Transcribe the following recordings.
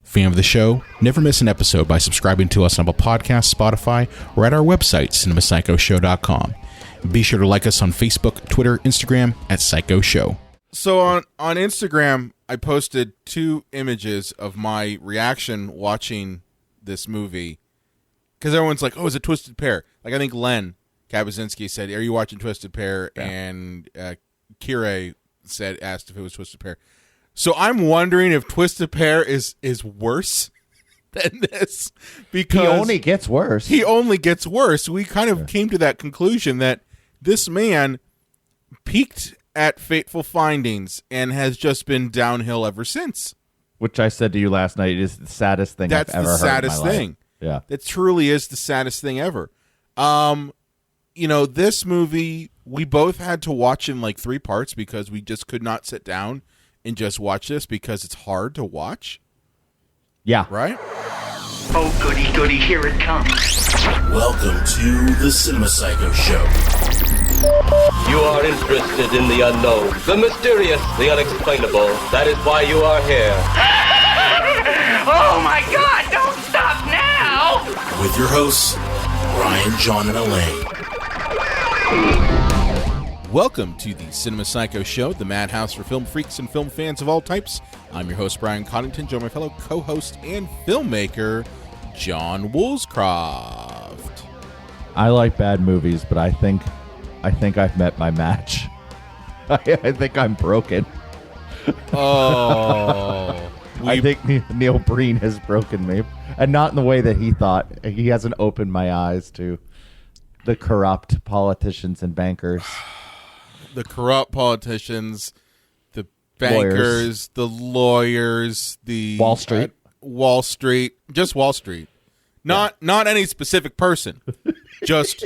Fan of the show? Never miss an episode by subscribing to us on Apple Podcasts, Spotify, or at our website, cinemapsychoshow.com. Be sure to like us on Facebook, Twitter, Instagram at Psycho Show. So on Instagram, I posted 2 images of my reaction watching this movie. Because everyone's like, oh, it's a Twisted Pair. Like, I think Len Kabazinski said, are you watching Twisted Pair? Yeah. And Kire asked if it was Twisted Pair. So I'm wondering if Twisted Pair is worse than this. Because he only gets worse. He only gets worse. We kind of came to that conclusion that this man peaked at Fateful Findings and has just been downhill ever since. Which I said to you last night is the saddest thing I've ever heard. That's the saddest thing. Yeah. It truly is the saddest thing ever. This movie, we both had to watch in like 3 parts because we just could not sit down and just watch this because it's hard to watch. Yeah. Right? Oh, goody, goody, here it comes. Welcome to the Cinema Psycho Show. You are interested in the unknown, the mysterious, the unexplainable. That is why you are here. Oh, my God, don't stop now! With your hosts, Brian, John, and Elaine. Welcome to the Cinema Psycho Show, the madhouse for film freaks and film fans of all types. I'm your host, Brian Coddington, joined by my fellow co-host and filmmaker, John Woolscroft. I like bad movies, but I think I've met my match. I think I'm broken. Oh. I think Neil Breen has broken me. And not in the way that he thought. He hasn't opened my eyes to the corrupt politicians and bankers. The corrupt politicians, the bankers, the lawyers, the Wall Street. Wall Street. Just Wall Street. Not any specific person. Just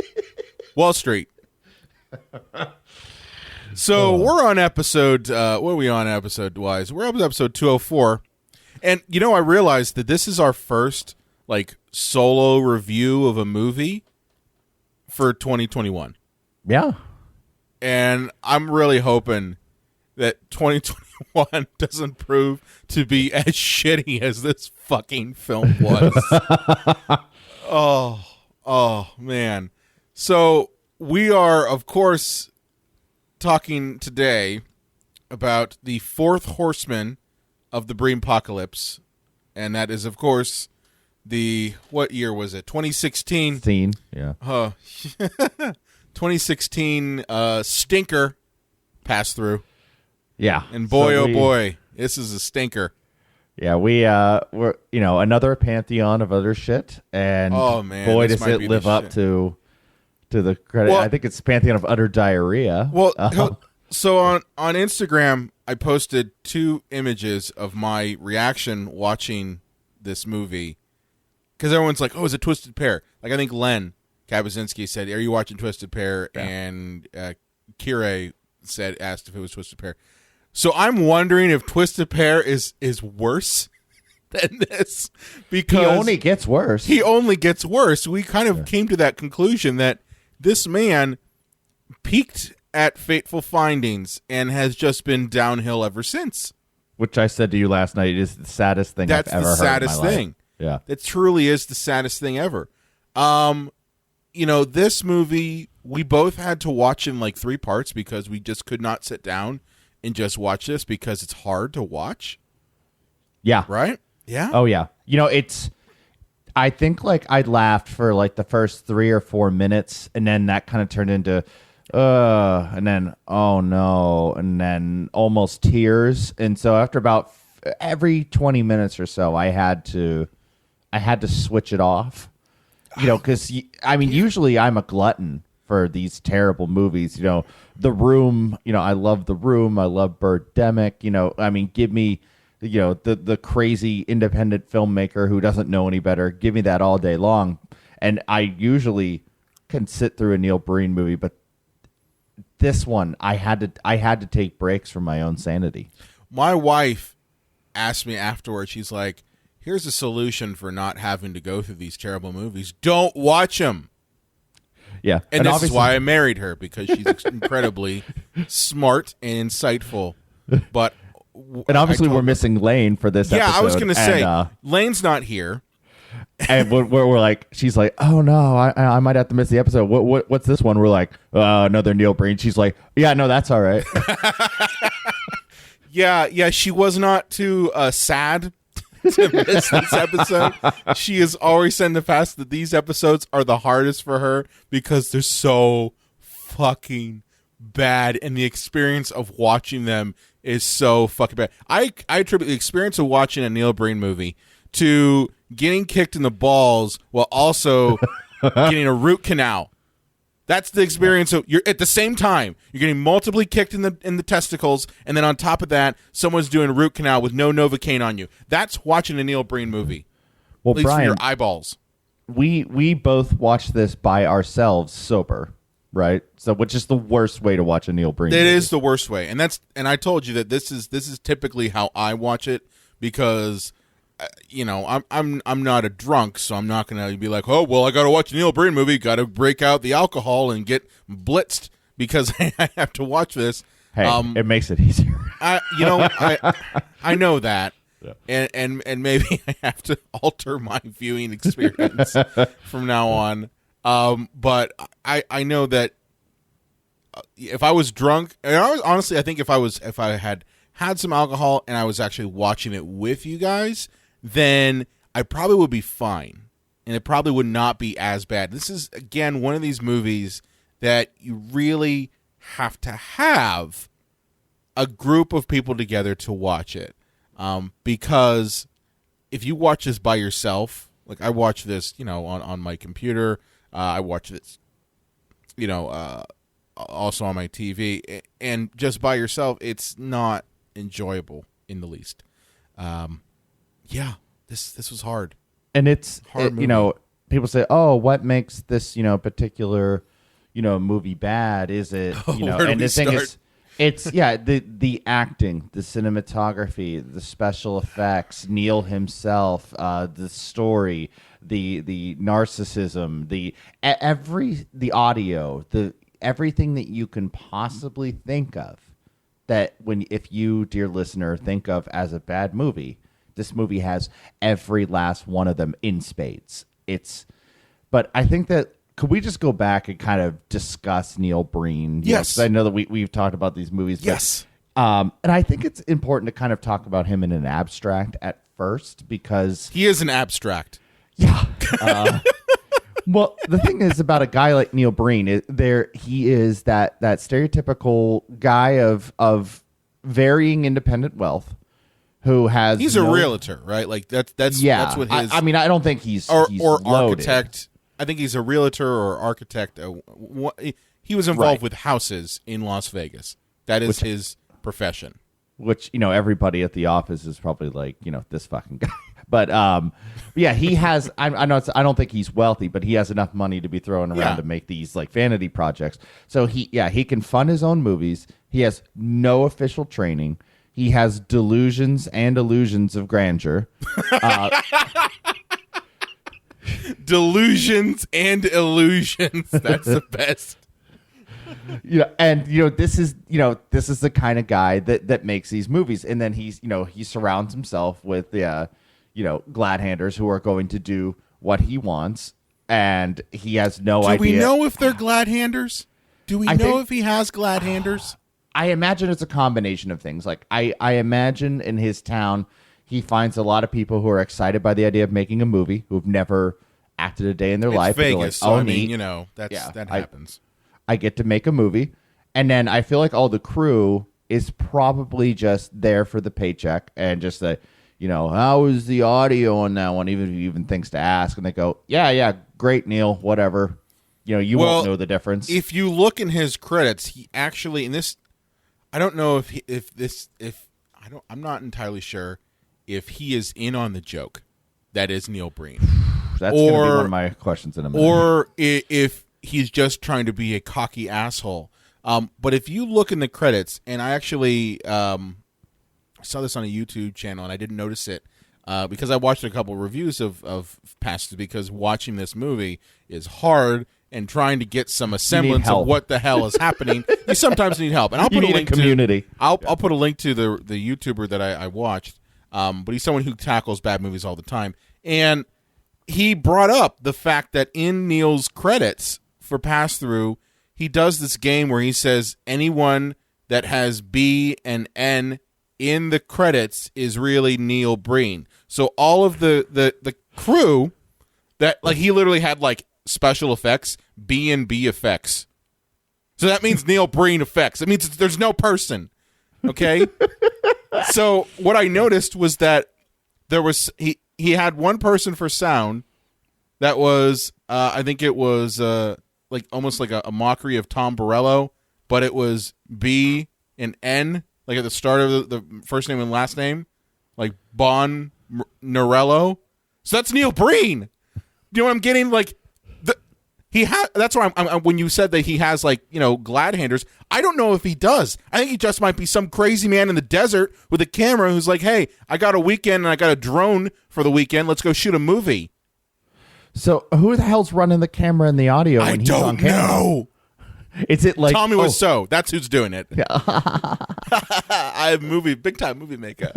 Wall Street. So we're on episode, what are we on episode-wise? We're on episode 204. And, I realized that this is our first, solo review of a movie for 2021. Yeah. And I'm really hoping that 2021 doesn't prove to be as shitty as this fucking film was. Oh, man. So we are, of course, talking today about the 4th Horseman of the Breenpocalypse. And that is, of course, what year was it? 2016. Yeah. 2016 stinker Pass Thru. Yeah. And boy, this is a stinker. Yeah, we're another pantheon of other shit, and boy, does it live up to the credit. Well, I think it's pantheon of utter diarrhea. Well, so on Instagram, I posted 2 images of my reaction watching this movie because everyone's like, "Oh, it's a Twisted Pair." Like, I think Len Kabazinski said, are you watching Twisted Pair? Yeah. And Kire asked if it was Twisted Pair. So I'm wondering if Twisted Pair is worse than this. Because he only gets worse. He only gets worse. We kind of came to that conclusion that this man peaked at Fateful Findings and has just been downhill ever since. Which I said to you last night is the saddest thing I've ever heard. That's the saddest thing. Yeah. It truly is the saddest thing ever. This movie, we both had to watch in 3 parts because we just could not sit down and just watch this because it's hard to watch. Yeah. Right? Yeah. Oh, yeah. I think I laughed for the first 3 or 4 minutes, and then that kind of turned into, and then, oh no, and then almost tears. And so after about every 20 minutes or so, I had to switch it off. Because, usually I'm a glutton for these terrible movies. The Room, I love The Room. I love Birdemic. Give me, the crazy independent filmmaker who doesn't know any better. Give me that all day long. And I usually can sit through a Neil Breen movie, but this one, I had to take breaks from my own sanity. My wife asked me afterwards, she's like, here's a solution for not having to go through these terrible movies. Don't watch them. Yeah. And this is why I married her, because she's incredibly smart and insightful. But And obviously we're missing Lane for this episode. Yeah, I was going to say, and, Lane's not here. And we're like, she's like, oh no, I might have to miss the episode. What's this one? We're like, another Neil Breen. She's like, yeah, no, that's all right. Yeah, she was not too sad to miss this episode. She has always said in the past that these episodes are the hardest for her because they're so fucking bad, and the experience of watching them is so fucking bad. I attribute the experience of watching a Neil Breen movie to getting kicked in the balls while also getting a root canal. That's the experience. So you're at the same time you're getting multiply kicked in the testicles, and then on top of that, someone's doing a root canal with no Novocaine on you. That's watching a Neil Breen movie. Well, at least Brian, for your eyeballs. We both watched this by ourselves, sober, right? So, which is the worst way to watch a Neil Breen movie. It is the worst way, and I told you that this is typically how I watch it because. I'm not a drunk, so I'm not gonna be like, oh well, I gotta watch a Neil Breen movie, gotta break out the alcohol and get blitzed because I have to watch this. Hey, it makes it easier. I know that, yeah. and maybe I have to alter my viewing experience from now on. But I know that if I was drunk, and honestly, I think if I had some alcohol and I was actually watching it with you guys, then I probably would be fine, and it probably would not be as bad. This is, again, one of these movies that you really have to have a group of people together to watch it, because if you watch this by yourself, like I watch this, on my computer, I watch this, also on my TV, and just by yourself, it's not enjoyable in the least. Yeah, this was hard. And it's hard, people say, oh, what makes this, particular, movie bad? Is it, and the thing is, it's, the acting, the cinematography, the special effects, Neil himself, the story, the narcissism, the audio, everything that you can possibly think of. That if you, dear listener, think of as a bad movie, this movie has every last one of them in spades. But I think that, could we just go back and kind of discuss Neil Breen? Yes. I know that we've talked about these movies. Yes. And I think it's important to kind of talk about him in an abstract at first, because he is an abstract. Yeah. Well, the thing is about a guy like Neil Breen, he is that stereotypical guy of varying independent wealth who has. He's a realtor, right? Like that's what his. I mean, I don't think he's or loaded. architect. I think he's a realtor or architect. He was involved with houses in Las Vegas. That is his profession. Which, everybody at the office is probably like, this fucking guy. But yeah, he has. I know. I don't think he's wealthy, but he has enough money to be throwing around to make these like vanity projects. So he can fund his own movies. He has no official training. He has delusions and illusions of grandeur. Delusions and illusions. That's the best. This is the kind of guy that makes these movies, and then he surrounds himself with the glad-handers who are going to do what he wants, and he has no idea. Do we know if they're glad-handers? Do we know if he has glad-handers? I imagine it's a combination of things. Like I imagine in his town, he finds a lot of people who are excited by the idea of making a movie who've never acted a day in their life. Vegas, like, so I mean, that happens. I get to make a movie, and then I feel like all the crew is probably just there for the paycheck and just the, how is the audio on that one? Even if he even thinks to ask, and they go, yeah, great, Neil, whatever. You won't know the difference. If you look in his credits, he actually in this, I don't know I'm not entirely sure if he is in on the joke. That is Neil Breen. That's going to be one of my questions in a minute. Or if he's just trying to be a cocky asshole. But if you look in the credits, and I actually saw this on a YouTube channel, and I didn't notice it because I watched a couple reviews of Pass Thru, because watching this movie is hard, and trying to get some semblance of help. what the hell is happening, you sometimes need help. And I'll put a link community. I'll put a link to the YouTuber that I watched. But he's someone who tackles bad movies all the time. And he brought up the fact that in Neil's credits for Pass Thru, he does this game where he says anyone that has B and N in the credits is really Neil Breen. So all of the crew that, like, he literally had like special effects, B and B effects. So that means Neil Breen effects. It means there's no person. Okay? So what I noticed was that there was he had one person for sound that was I think it was like almost like a mockery of Tom Borello, but it was B and N, like at the start of the first name and last name, like Bon Norello. So that's Neil Breen. You know what I'm getting? Like that's why I'm when you said that he has, like, you know, glad handers, I don't know if he does. I think he just might be some crazy man in the desert with a camera who's like, hey, I got a weekend and I got a drone for the weekend. Let's go shoot a movie. So who the hell's running the camera and the audio when he's on camera? I don't know. Is it like Tommy Wiseau? That's who's doing it. I'm big time movie maker.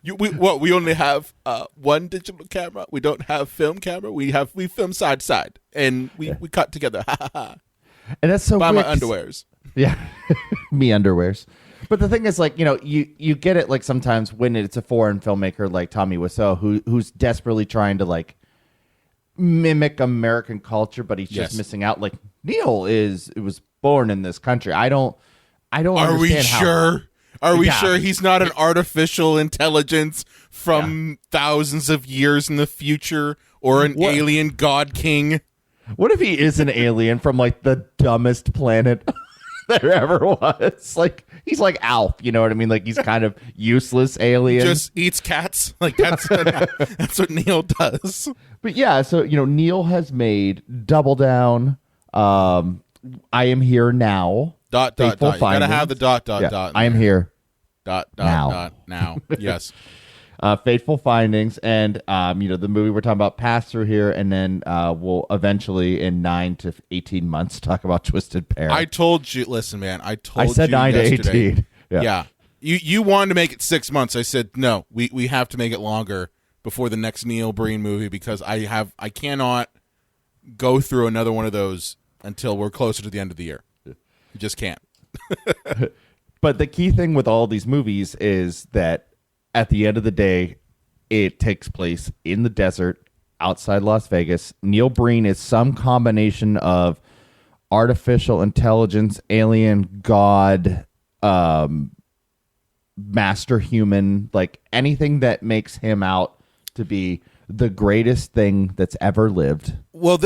We only have one digital camera. We don't have film camera. We film side to side, and we cut together. And that's so Buy weird, my underwears. Yeah, me underwears. But the thing is, like, you know, you get it, like, sometimes when it's a foreign filmmaker like Tommy Wiseau who's desperately trying to, like, mimic American culture, but he's just missing out. Like, Neil was born in this country. I don't Are we sure? Are we sure he's not an artificial intelligence from thousands of years in the future, or an alien god king? What if he is an alien from, like, the dumbest planet there ever was? Like, he's like Alf, you know what I mean? Like, he's kind of useless alien. Just eats cats. Like, that's what Neil does. But yeah, so, you know, Neil has made Double Down, I Am Here Now. Dot. You gotta have the dot. I am here. Now. Yes. Fateful Findings, and you know, the movie we're talking about, Pass Thru here, and then we'll eventually in 9 to 18 months talk about Twisted Pair. I told you. Listen, man. I said you 9 to yesterday. 18. Yeah. You wanted to make it 6 months. I said no. We have to make it longer before the next Neil Breen movie, because I cannot go through another one of those until we're closer to the end of the year. You just can't. But the key thing with all these movies is that at the end of the day, it takes place in the desert outside Las Vegas. Neil Breen is some combination of artificial intelligence, alien, god, master human, like anything that makes him out to be the greatest thing that's ever lived. Well,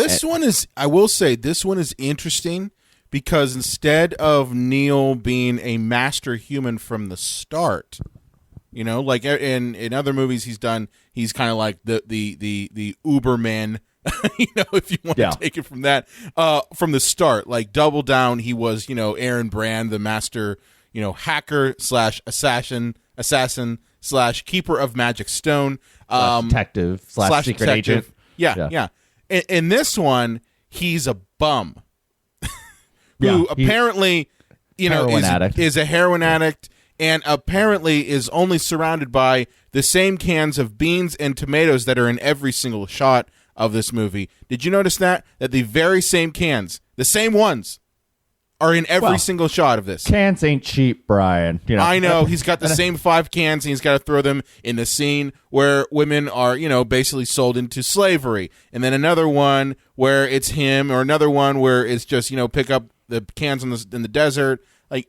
I will say, this one is interesting, because instead of Neil being a master human from the start, you know, like in other movies he's done, he's kind of like the Uberman, you know, if you want to take it from that, from the start. Like Double Down, he was, you know, Aaron Brand, the master, you know, hacker / assassin / keeper of magic stone, detective / secret agent. Yeah. In this one, he's a bum. Who apparently, you know, is a heroin addict, and apparently is only surrounded by the same cans of beans and tomatoes that are in every single shot of this movie. Did you notice that the very same cans, the same ones, are in every single shot of this? Cans ain't cheap, Brian. You know. I know. He's got the same 5 cans, and he's got to throw them in the scene where women are, you know, basically sold into slavery. And then another one where it's him, or another one where it's just, you know, pick up the cans in the desert. Like,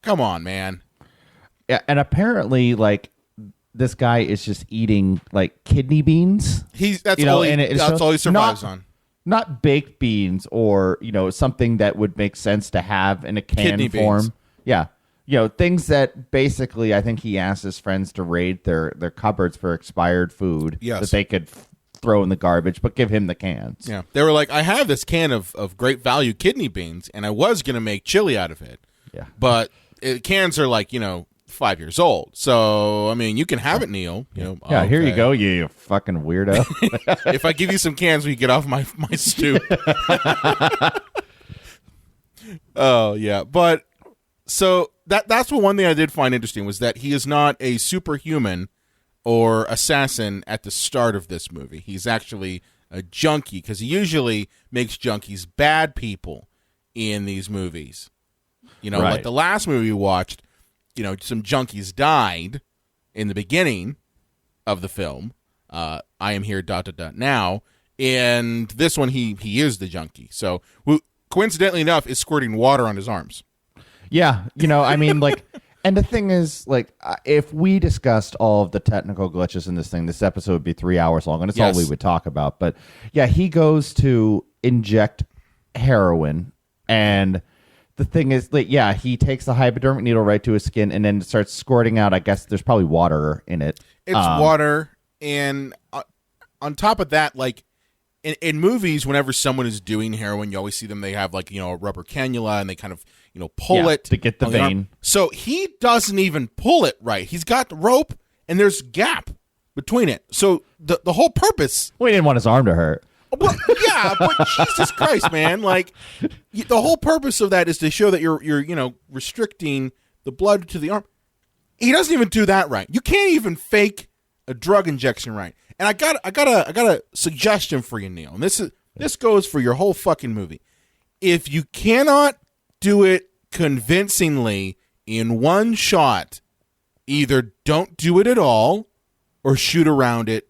come on, man. Yeah, and apparently, like, this guy is just eating, like, kidney beans. That's all he survives on. Not baked beans, or, you know, something that would make sense to have in a canned form. Beans. Yeah. You know, things that basically, I think he asked his friends to raid their cupboards for expired food that they could throw in the garbage, but give him the cans. Yeah. They were like, I have this can of great value kidney beans, and I was going to make chili out of it. Yeah. But cans are like, you know, 5 years old. So, I mean, you can have it, Neil. You know, Yeah, here you okay. go, you fucking weirdo. If I give you some cans, will you get off my stoop? Oh, yeah. But so that's one thing I did find interesting was that he is not a superhuman or assassin at the start of this movie. He's actually a junkie because he usually makes junkies bad people in these movies. You know, Right. like the last movie we watched, you know, some junkies died in the beginning of the film. I am here, ... now. And this one, he is the junkie. So, coincidentally enough, is squirting water on his arms. Yeah, you know, I mean, like, and the thing is, like, if we discussed all of the technical glitches in this thing, this episode would be 3 hours long, and it's all we would talk about. But yeah, he goes to inject heroin, and the thing is, like, yeah, he takes the hypodermic needle right to his skin, and then starts squirting out. I guess there's probably water in it. It's water, and on top of that, like, in movies, whenever someone is doing heroin, you always see them, they have, like, you know, a rubber cannula, and they kind of, you know, pull it to get the on vein. arm. So he doesn't even pull it right. He's got the rope, and there's gap between it. So the whole purpose... We didn't want his arm to hurt. Well, yeah, but Jesus Christ, man. Like, the whole purpose of that is to show that you're you know, restricting the blood to the arm. He doesn't even do that right. You can't even fake a drug injection right. And I got a suggestion for you, Neil. And this goes for your whole fucking movie. If you cannot do it convincingly in one shot, either don't do it at all or shoot around it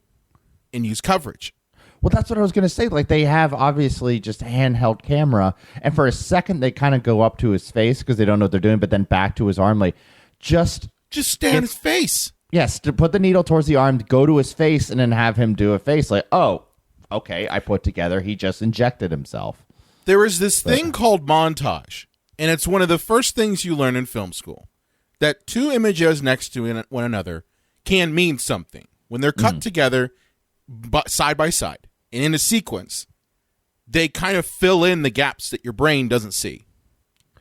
and use coverage. Well, that's what I was going to say. Like, they have obviously just a handheld camera, and for a second they kind of go up to his face because they don't know what they're doing, but then back to his arm. Like, just stay on his face. Yes, to put the needle towards the arm, go to his face, and then have him do a face. Like, oh, okay, I put together. He just injected himself. There is this thing called montage, and it's one of the first things you learn in film school, that two images next to one another can mean something. When they're cut together side by side and in a sequence, they kind of fill in the gaps that your brain doesn't see.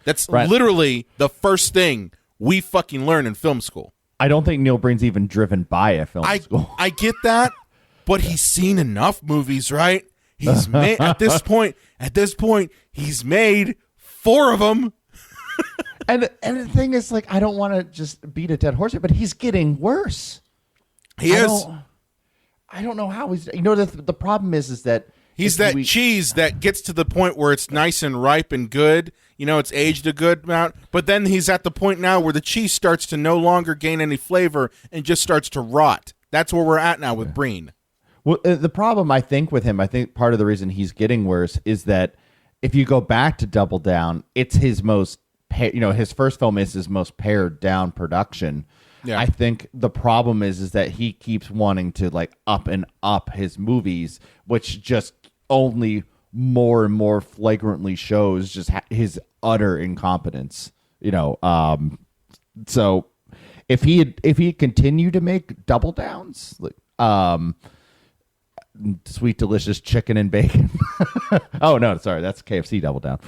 That's literally the first thing we fucking learn in film school. I don't think Neil Breen's even driven by a film school. I get that, but he's seen enough movies, right? He's made at this point, he's made 4 of them. and the thing is, like, I don't want to just beat a dead horse here, but he's getting worse. He is. I don't know how he's. You know, the problem is that he's that cheese that gets to the point where it's nice and ripe and good. You know, it's aged a good amount. But then he's at the point now where the cheese starts to no longer gain any flavor and just starts to rot. That's where we're at now with Breen. Well, the problem, I think, with him, I think part of the reason he's getting worse is that if you go back to Double Down, it's his most, his first film is his most pared down production. Yeah. I think the problem is that he keeps wanting to, like, up and up his movies, which just only more and more flagrantly shows just his utter incompetence. You know, so if he had continued to make Double Downs, sweet delicious chicken and bacon. Oh no, sorry, that's KFC Double Down.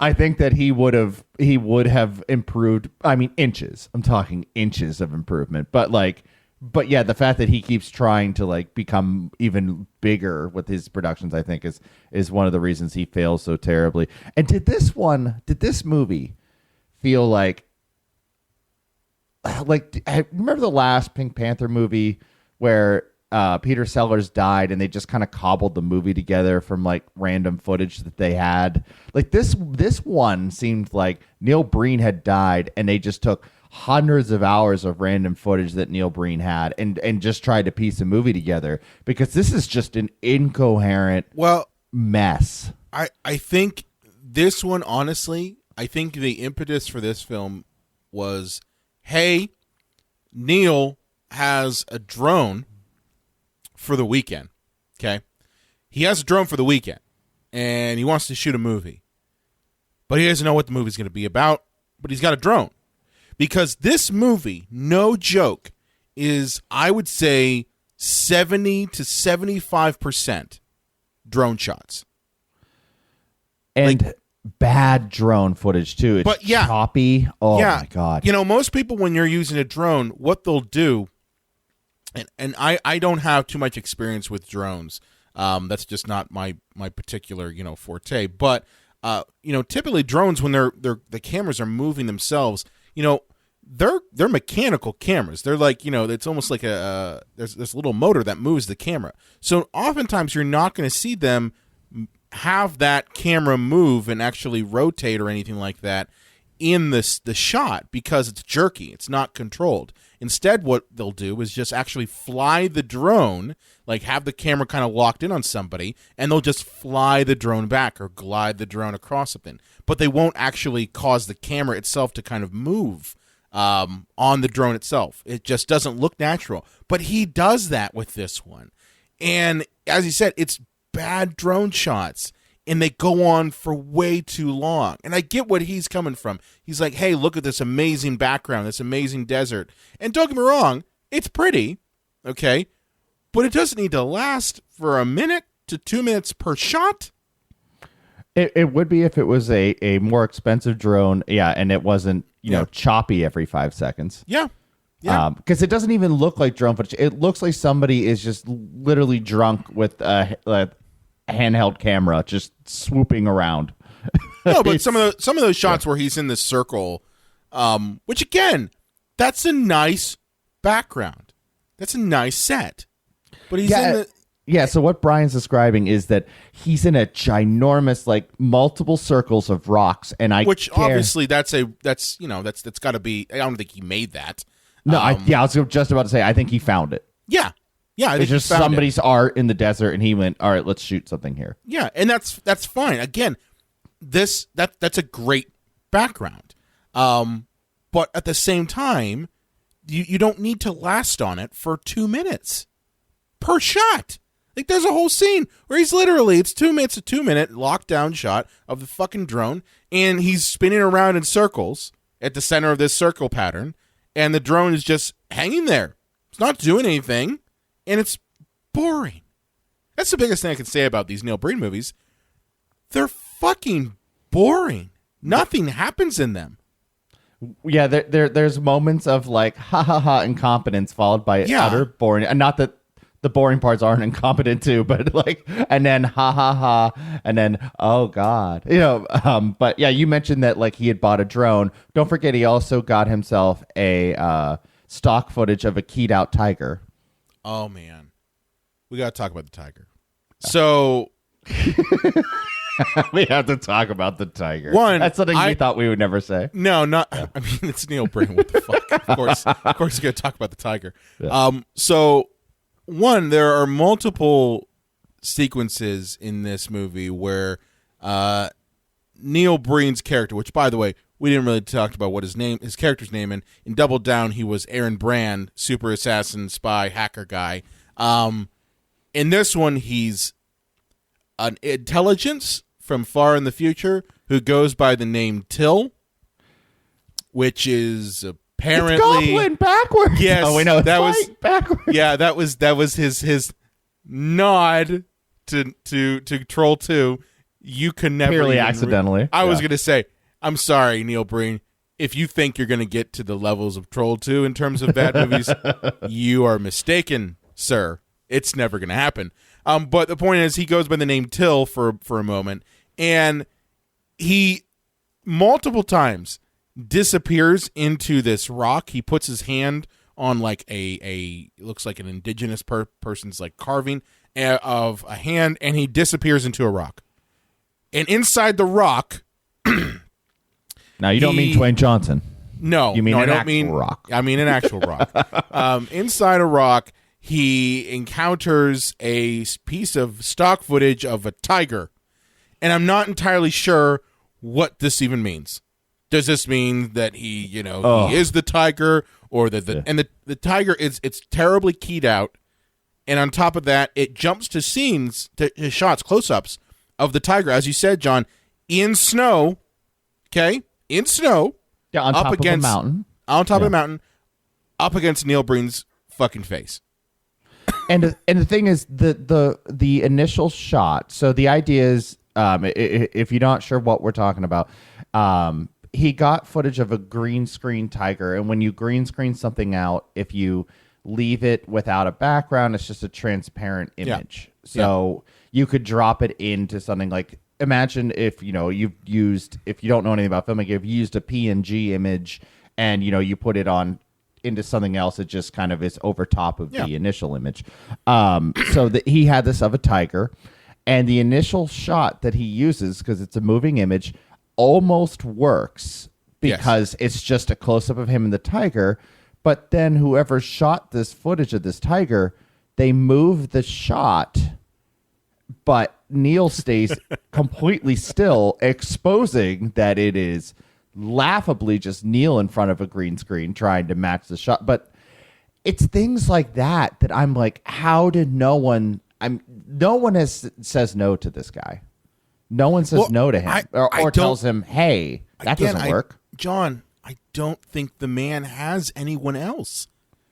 I think that he would have improved. I mean, inches. I'm talking inches of improvement. But yeah, the fact that he keeps trying to, like, become even bigger with his productions, I think is one of the reasons he fails so terribly. And did this movie feel like remember the last Pink Panther movie where Peter Sellers died and they just kind of cobbled the movie together from, like, random footage that they had? Like, this one seemed like Neil Breen had died and they just took hundreds of hours of random footage that Neil Breen had and just tried to piece a movie together, because this is just an incoherent mess. I think this one, honestly, I think the impetus for this film was, hey, Neil has a drone for the weekend. Okay. He has a drone for the weekend and he wants to shoot a movie, but he doesn't know what the movie's going to be about, but he's got a drone. Because this movie, no joke, is, I would say, 70 to 75% drone shots. And bad drone footage too. It's But yeah. choppy. Oh my God. You know, most people when you're using a drone, what they'll do, and I don't have too much experience with drones. That's just not my particular, forte. But typically drones, when the cameras are moving themselves, they're mechanical cameras. They're like, it's almost like there's this little motor that moves the camera. So oftentimes you're not going to see them have that camera move and actually rotate or anything like that in the shot because it's jerky. It's not controlled. Instead, what they'll do is just actually fly the drone, like have the camera kind of locked in on somebody, and they'll just fly the drone back or glide the drone across something. But they won't actually cause the camera itself to kind of move on the drone itself. It just doesn't look natural. But he does that with this one. And as he said, it's bad drone shots. And they go on for way too long. And I get what he's coming from. He's like, hey, look at this amazing background, this amazing desert. And don't get me wrong, it's pretty, okay? But it doesn't need to last for a minute to 2 minutes per shot. It would be if it was a more expensive drone, and it wasn't, choppy every 5 seconds. Yeah. Because it doesn't even look like drone footage. It looks like somebody is just literally drunk with a handheld camera just swooping around. No, but some of those shots where he's in this circle, which again, that's a nice background. That's a nice set. But he's in the so what Brian's describing is that he's in a ginormous, like multiple circles of rocks, and obviously that's got to be. I don't think he made that. No, I was just about to say I think he found it. Yeah. I think it's just somebody's art in the desert, and he went, all right, let's shoot something here. Yeah, and that's fine. Again, that's a great background. But at the same time, you don't need to last on it for 2 minutes per shot. Like there's a whole scene where it's 2 minutes, a 2 minute lockdown shot of the fucking drone, and he's spinning around in circles at the center of this circle pattern, and the drone is just hanging there. It's not doing anything. And it's boring. That's the biggest thing I can say about these Neil Breen movies. They're fucking boring. Nothing happens in them. Yeah, there's moments of like ha ha ha incompetence followed by utter boring. And not that the boring parts aren't incompetent too, but like, and then ha ha ha, and then oh god, But yeah, you mentioned that like he had bought a drone. Don't forget, he also got himself a stock footage of a keyed out tiger. Oh, man. We got to talk about the tiger. So... we have to talk about the tiger. That's something we thought we would never say. No, not... I mean, it's Neil Breen. What the fuck? Of course you got to talk about the tiger. Yeah. There are multiple sequences in this movie where Neil Breen's character, which, by the way, we didn't really talk about what his character's name, and in Double Down, he was Aaron Brand, super assassin, spy, hacker guy. In this one, he's an intelligence from far in the future who goes by the name Till, which is apparently it's Goblin backwards. Yes, we know that was backwards. Yeah, that was his nod to Troll 2. You can never purely accidentally. I was gonna say, I'm sorry, Neil Breen. If you think you're going to get to the levels of Troll 2 in terms of bad movies, you are mistaken, sir. It's never going to happen. But the point is, he goes by the name Till for a moment, and he multiple times disappears into this rock. He puts his hand on like it looks like an indigenous person's like carving of a hand, and he disappears into a rock. And inside the rock... Now, you don't mean Dwayne Johnson. No. You mean an actual rock. I mean an actual rock. Inside a rock, he encounters a piece of stock footage of a tiger. And I'm not entirely sure what this even means. Does this mean that he is the tiger, or and the tiger it's terribly keyed out, and on top of that, it jumps to scenes, to shots, close-ups of the tiger, as you said, John, in snow. Okay, in snow. Yeah, on top of a mountain. On top of a mountain, up against Neil Breen's fucking face. And the thing is, the initial shot. So the idea is If you're not sure what we're talking about, he got footage of a green screen tiger, and when you green screen something out, if you leave it without a background, it's just a transparent image. So you could drop it into something like, imagine if if you don't know anything about filmmaking, if you used a PNG image and you put it on into something else, it just kind of is over top of the initial image. So he had this of a tiger, and the initial shot that he uses, because it's a moving image, almost works because it's just a close-up of him and the tiger. But then whoever shot this footage of this tiger, they move the shot, but Neil stays completely still, exposing that it is laughably just Neil in front of a green screen trying to match the shot. But it's things like that I'm like, how did no one says no to this guy. No one says no to him or tells him, hey, that doesn't work. John, I don't think the man has anyone else.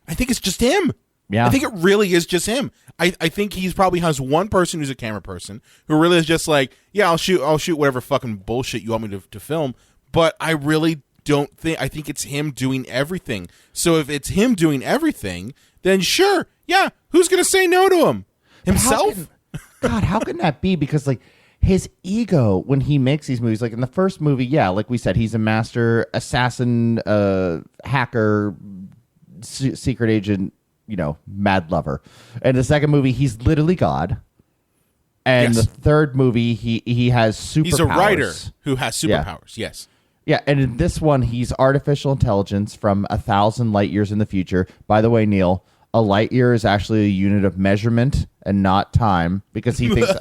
I think it's just him. Yeah. I think it really is just him. I think he's probably has one person who's a camera person who really is just like, yeah, I'll shoot whatever fucking bullshit you want me to film. But I really don't think, I think it's him doing everything. So if it's him doing everything, then sure, yeah, who's going to say no to him? Himself? How can that be? Because like his ego when he makes these movies, like in the first movie, like we said, he's a master assassin, hacker, secret agent, mad lover. And the second movie, he's literally God. And the third movie, he has superpowers. He's a writer who has superpowers. Yes. Yeah, and in this one, he's artificial intelligence from 1,000 light years in the future. By the way, Neil, a light year is actually a unit of measurement and not time, because he thinks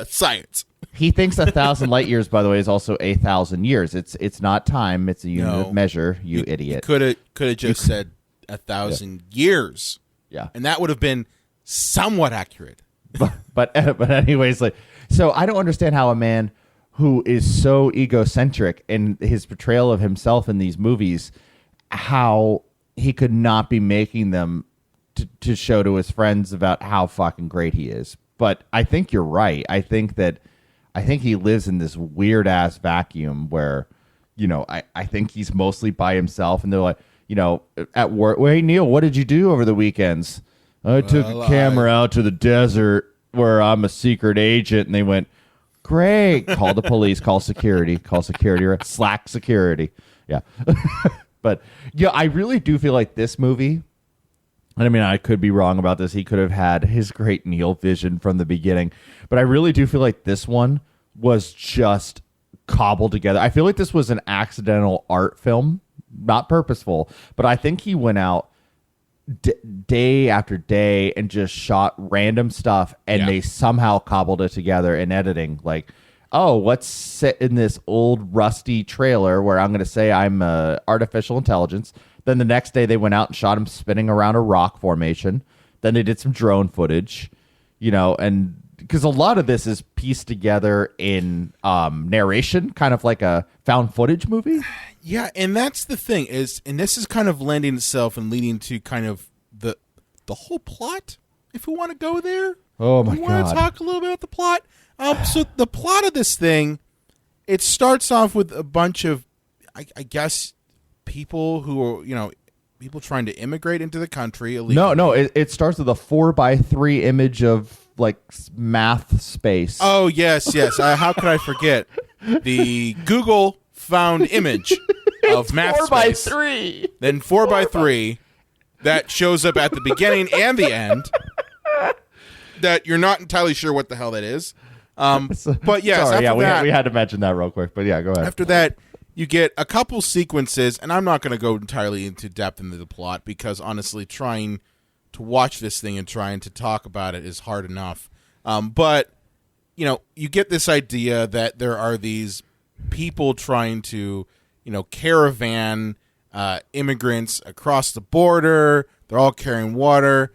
science. He thinks 1,000 light years, by the way, is also 1,000 years. It's not time; it's a unit of measure. You idiot. Could have just said 1,000 years. Yeah, and that would have been somewhat accurate. But anyways, like, so I don't understand how a man who is so egocentric in his portrayal of himself in these movies, how he could not be making them to show to his friends about how fucking great he is. But I think you're right. I think he lives in this weird ass vacuum where, I think he's mostly by himself, and they're like, at work, hey Neil, what did you do over the weekends? I took a camera out to the desert where I'm a secret agent, and they went, great. Call the police, call security, Slack security. Yeah. But yeah, I really do feel like this movie, and I mean, I could be wrong about this. He could have had his great Neil vision from the beginning, but I really do feel like this one was just cobbled together. I feel like this was an accidental art film, not purposeful, but I think he went out day after day and just shot random stuff, and they somehow cobbled it together in editing. Like, oh, let's sit in this old rusty trailer where I'm going to say I'm artificial intelligence. Then the next day they went out and shot him spinning around a rock formation. Then they did some drone footage, and because a lot of this is pieced together in narration, kind of like a found footage movie. Yeah, and that's the thing and this is kind of lending itself and leading to kind of the whole plot, if we want to go there. Oh my God. We want to talk a little bit about the plot. So the plot of this thing, it starts off with a bunch of, I guess, people who are, people trying to immigrate into the country illegally. No, it starts with a 4x3 image of like math space. Oh, yes. How could I forget? The Google found image of math 4x3. Then 4x3 that shows up at the beginning and the end that you're not entirely sure what the hell that is. But yes, sorry, we had to mention that real quick. But yeah, go ahead. After that, you get a couple sequences, and I'm not going to go entirely into depth into the plot because honestly, trying to watch this thing and trying to talk about it is hard enough. But you get this idea that there are these people trying to, caravan immigrants across the border. They're all carrying water.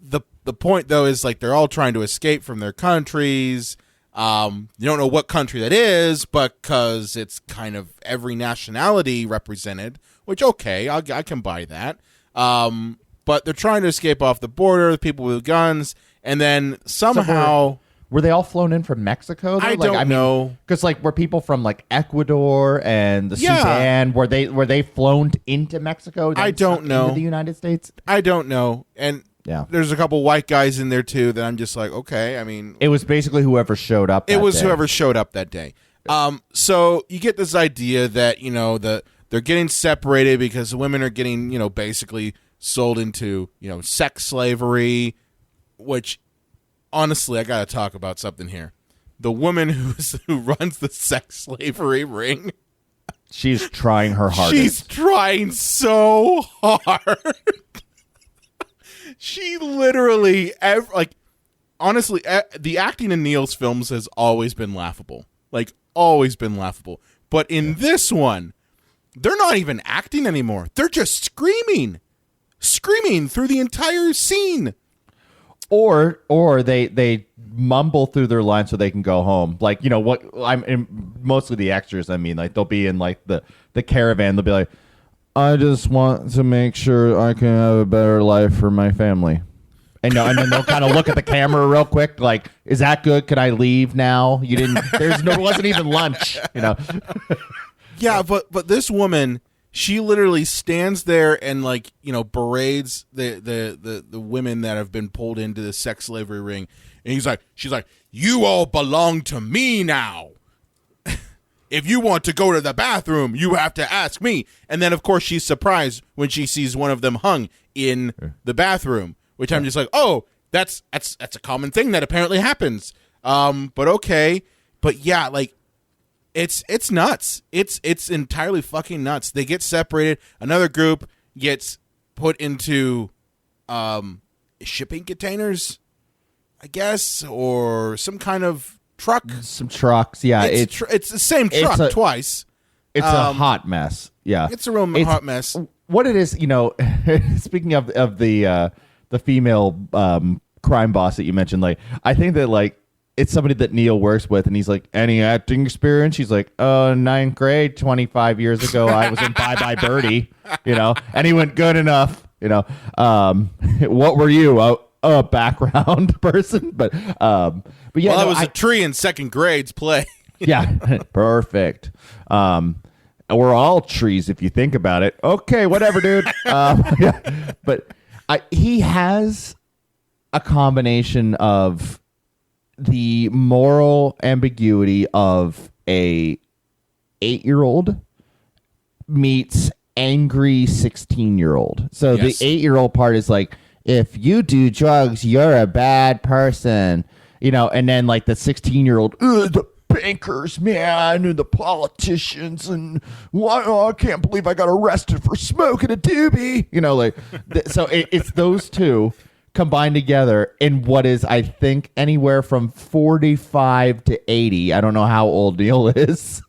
The point, though, is like they're all trying to escape from their countries. You don't know what country that is, but because it's kind of every nationality represented, which, okay, I can buy that. But they're trying to escape off the border, the people with guns, and then somehow... were they all flown in from Mexico? I don't know. Because like were people from like Ecuador and the Sudan, were they flown into Mexico? I don't know. Into the United States? I don't know. And there's a couple white guys in there too that I'm just like, okay. I mean, it was basically whoever showed up. Whoever showed up that day. So you get this idea that they're getting separated because the women are getting basically sold into sex slavery, which honestly I gotta talk about something here. The woman who runs the sex slavery ring, she's trying her hardest. She's trying so hard. She literally, honestly, the acting in Neil's films has always been laughable. Like, always been laughable. But in this one, they're not even acting anymore. They're just screaming through the entire scene. Or they mumble through their lines so they can go home. Like, what I'm in, mostly the extras. I mean, like they'll be in like the caravan. They'll be like, I just want to make sure I can have a better life for my family. And then they'll kind of look at the camera real quick, like, is that good? Can I leave now? You didn't. There wasn't even lunch. Yeah, but this woman, she literally stands there and berades the women that have been pulled into the sex slavery ring, and she's like, you all belong to me now. If you want to go to the bathroom, you have to ask me. And then, of course, she's surprised when she sees one of them hung in the bathroom, which I'm just like, oh, that's a common thing that apparently happens. But okay. But yeah, it's nuts. It's entirely fucking nuts. They get separated. Another group gets put into shipping containers, I guess, or some kind of truck. Some trucks, yeah. It's the same truck twice. It's a hot mess. Yeah, it's a real hot mess. What it is, speaking of the female crime boss that you mentioned, I think that it's somebody that Neil works with, and he's like, any acting experience? She's like, ninth grade, 25 years ago, I was in Bye Bye Birdie, and he went, good enough, what were you? A background person, but yeah, that was a tree in second grade's play. Yeah, perfect. We're all trees if you think about it. Okay, whatever, dude. Yeah. But he has a combination of the moral ambiguity of a 8-year-old meets angry 16-year-old. So yes. The 8-year-old part is like, if you do drugs, you're a bad person, and then the 16-year-old, the bankers, man, and the politicians, and I can't believe I got arrested for smoking a doobie, so it's those two combined together in what is, I think, anywhere from 45 to 80. I don't know how old Neil is.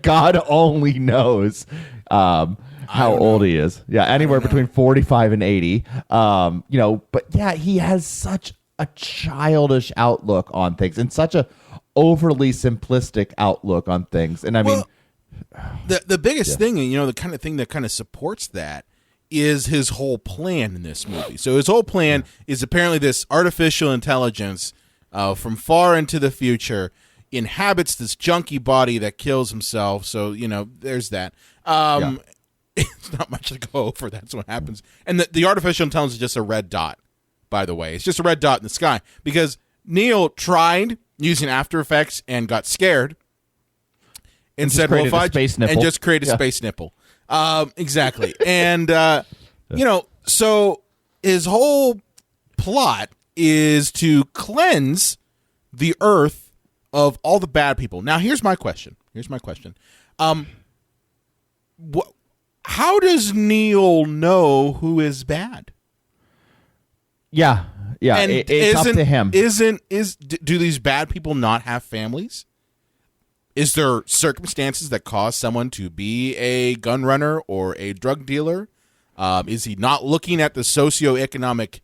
God only knows. How old he is. Yeah, anywhere between 45 and 80. But yeah, he has such a childish outlook on things and such a overly simplistic outlook on things. And I mean, the biggest thing, the kind of thing that kind of supports that is his whole plan in this movie. So his whole plan is apparently this artificial intelligence from far into the future inhabits this junky body that kills himself. So, there's that. It's not much to go over. That's what happens. And the artificial intelligence is just a red dot, by the way. It's just a red dot in the sky because Neil tried using After Effects and got scared and said, well, if I just create a space nipple. Exactly. And, so his whole plot is to cleanse the earth of all the bad people. Now, here's my question. How does Neil know who is bad? Yeah. And it's up to him. Do these bad people not have families? Is there circumstances that cause someone to be a gun runner or a drug dealer? Is he not looking at the socioeconomic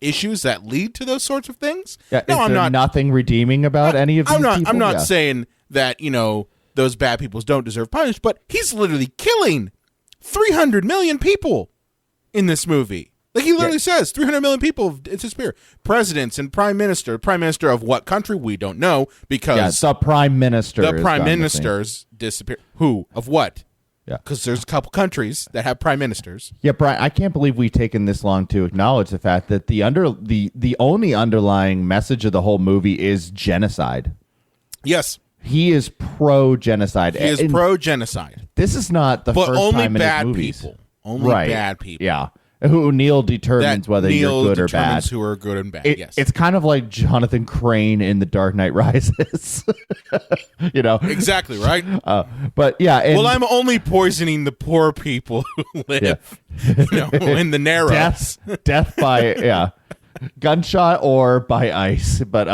issues that lead to those sorts of things? Yeah, no, nothing redeeming about any of these people? I'm not saying that, those bad people don't deserve punishment, but he's literally killing 300 million people in this movie. Like he literally says, 300 million people disappear. Presidents and prime minister of what country we don't know because the prime minister. The prime ministers disappear. Who of what? Yeah, because there's a couple countries that have prime ministers. Yeah, Brian, I can't believe we've taken this long to acknowledge the fact that the only underlying message of the whole movie is genocide. Yes. He is pro-genocide. He is pro-genocide. This is not the first time in his movies. People. Only bad people. Yeah. Who Neil determines whether you're good or bad. Who are good and bad, yes. It's kind of like Jonathan Crane in The Dark Knight Rises. You know? Exactly, right? But yeah. Well, I'm only poisoning the poor people who live in the Narrows. Death by, gunshot or by ice. But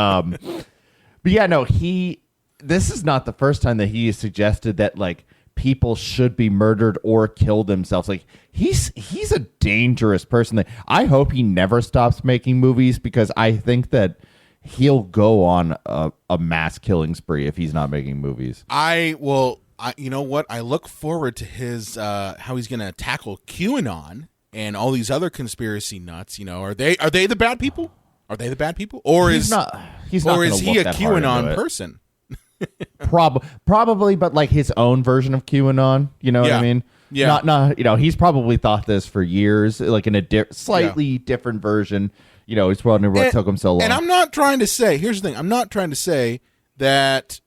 yeah, no, this is not the first time that he has suggested that, like, people should be murdered or kill themselves. Like he's a dangerous person. I hope he never stops making movies because I think that he'll go on a mass killing spree if he's not making movies. You know what? I look forward to his how he's going to tackle QAnon and all these other conspiracy nuts. You know, are they the bad people? Are they the bad people, or is he a QAnon person? Probably, but like his own version of QAnon. You know what I mean? Yeah. Not. You know, he's probably thought this for years, like in a slightly different version. You know, he's wondering what took him so long. And I'm not trying to say. Here's the thing. I'm not trying to say that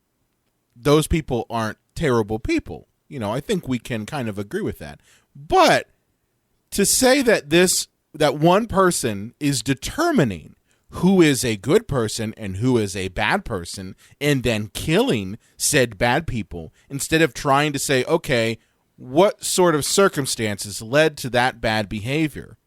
those people aren't terrible people. You know, I think we can kind of agree with that. But to say that that one person is determining who is a good person and who is a bad person, and then killing said bad people, instead of trying to say, okay, what sort of circumstances led to that bad behavior?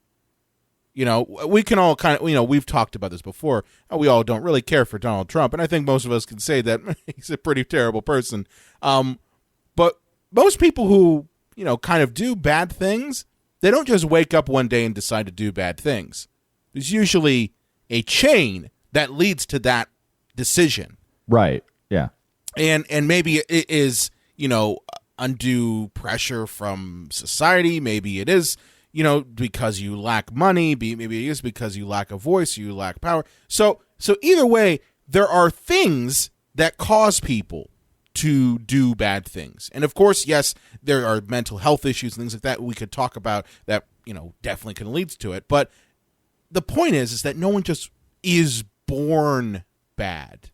You know, we can all kind of, you know, we've talked about this before. We all don't really care for Donald Trump, and I think most of us can say that he's a pretty terrible person. But most people who, you know, kind of do bad things, they don't just wake up one day and decide to do bad things. There's usually a chain that leads to that decision. Right. Yeah. And maybe it is, you know, undue pressure from society. Maybe it is, you know, because you lack money. Maybe it is because you lack a voice, you lack power. So either way, there are things that cause people to do bad things. And of course, yes, there are mental health issues and things like that we could talk about that, you know, definitely can lead to it. But the point is that no one just is born bad.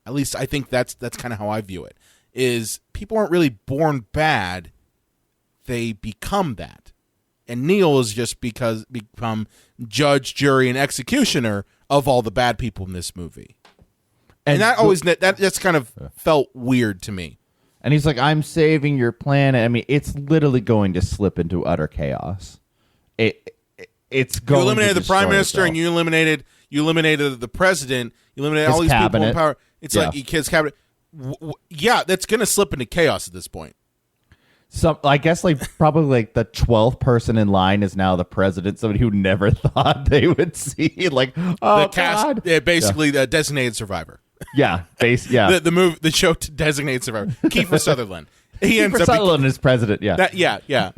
At least I think that's kind of how I view it. Is people aren't really born bad; they become that. And Neil is just become judge, jury, and executioner of all the bad people in this movie. And that's kind of felt weird to me. And he's like, "I'm saving your planet." I mean, it's literally going to slip into utter chaos. It's going. You eliminated to the prime minister, itself. and you eliminated the president. You eliminated all these people in power. It's like his cabinet. Yeah, that's going to slip into chaos at this point. So I guess probably the 12th person in line is now the president. Somebody who never thought they would see the cast. Yeah, basically the designated survivor. Yeah, the show Designated Survivor. Kiefer Sutherland. Kiefer Sutherland is president. Yeah, yeah.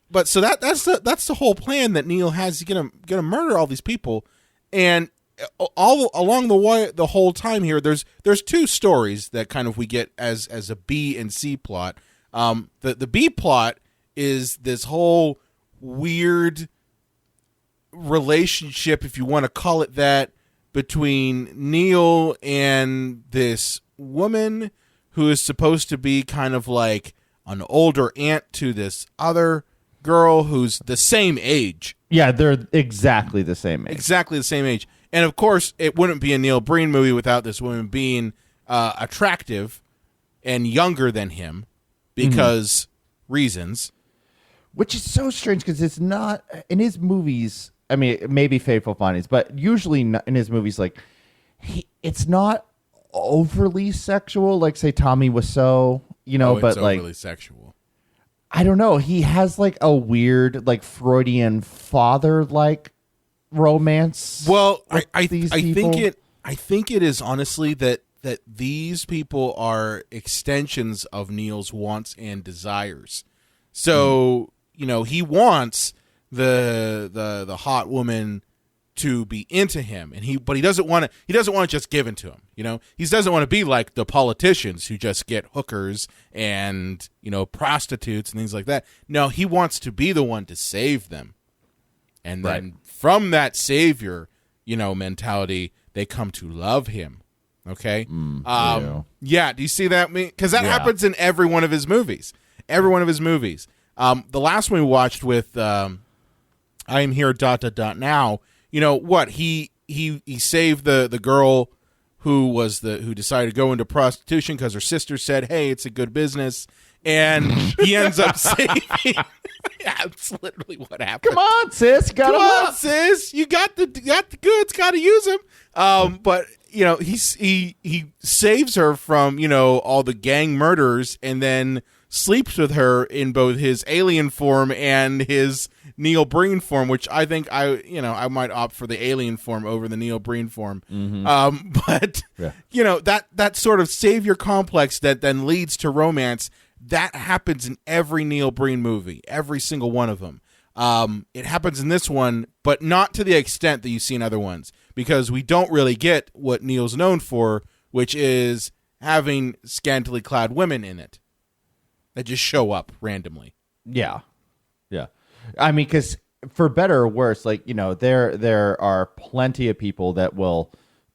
But so that's the whole plan that Neil has. He's gonna murder all these people, and all along the whole time here, there's two stories that kind of we get as a B and C plot. The B plot is this whole weird relationship, if you want to call it that, between Neil and this woman who is supposed to be kind of like an older aunt to this other girl who's the same age. Yeah, they're exactly the same age. Exactly the same age. And of course, it wouldn't be a Neil Breen movie without this woman being attractive and younger than him because reasons. Which is so strange because it's not in his movies. I mean, maybe Fateful Findings, but usually in his movies, it's not overly sexual, like say Tommy Wiseau, but it's overly sexual. I don't know. He has a weird, Freudian father romance. Well, I think it is honestly that these people are extensions of Neil's wants and desires. So he wants the hot woman to be into him, but he doesn't want to just give it to him. He doesn't want to be like the politicians who just get hookers and prostitutes and things like that. No, he wants to be the one to save them, and then from that savior mentality, they come to love him. Okay, yeah. Do you see that? Because that happens in every one of his movies. Every one of his movies. The last one we watched with I Am Here ... Now. What he saved the girl who decided to go into prostitution because her sister said, "Hey, it's a good business," and he ends up saving. That's literally what happened. Come on, sis, come on, sis, you got the goods, got to use them. But he saves her from all the gang murders, and then sleeps with her in both his alien form and his Neil Breen form, which I think I might opt for the alien form over the Neil Breen form. But that sort of savior complex that then leads to romance, that happens in every Neil Breen movie, every single one of them. It happens in this one, but not to the extent that you see in other ones, because we don't really get what Neil's known for, which is having scantily clad women in it that just show up randomly. Yeah. I mean, because for better or worse, there are plenty of people that will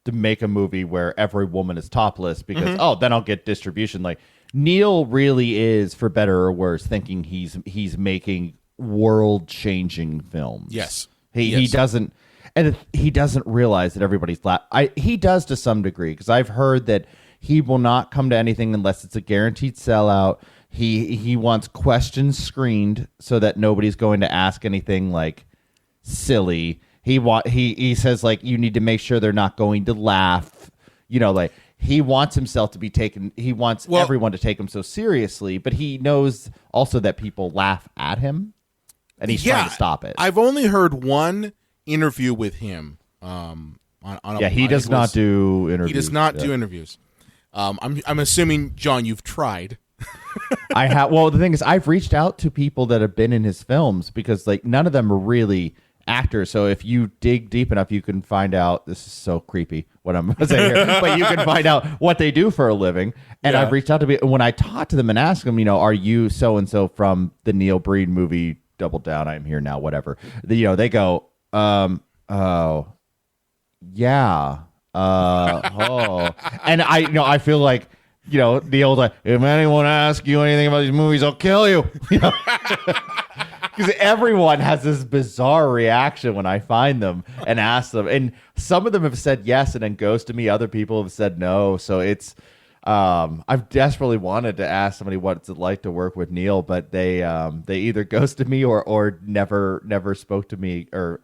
make a movie where every woman is topless because then I'll get distribution. Like Neil really is, for better or worse, thinking he's making world-changing films. Yes, he doesn't, and he doesn't realize that everybody's he does to some degree, because I've heard that he will not come to anything unless it's a guaranteed sellout. He wants questions screened so that nobody's going to ask anything like silly. He says you need to make sure they're not going to laugh. He wants himself to be taken. He wants everyone to take him so seriously, but he knows also that people laugh at him, and he's trying to stop it. I've only heard one interview with him. He does not do interviews. He does not do interviews. I'm assuming, John, you've tried. I have. Well, the thing is, I've reached out to people that have been in his films because none of them are really actors. So if you dig deep enough, you can find out. This is so creepy what I'm going to say here, but you can find out what they do for a living. And I've reached out to people when I talk to them and ask them, are you so and so from the Neil Breen movie Double Down? I'm Here Now, whatever. They go, oh, yeah, and I feel like. The old if anyone asks you anything about these movies, I'll kill you. Because everyone has this bizarre reaction when I find them and ask them. And some of them have said yes and then ghosted me. Other people have said no. So it's I've desperately wanted to ask somebody what's it like to work with Neil, but they either ghosted me or never spoke to me or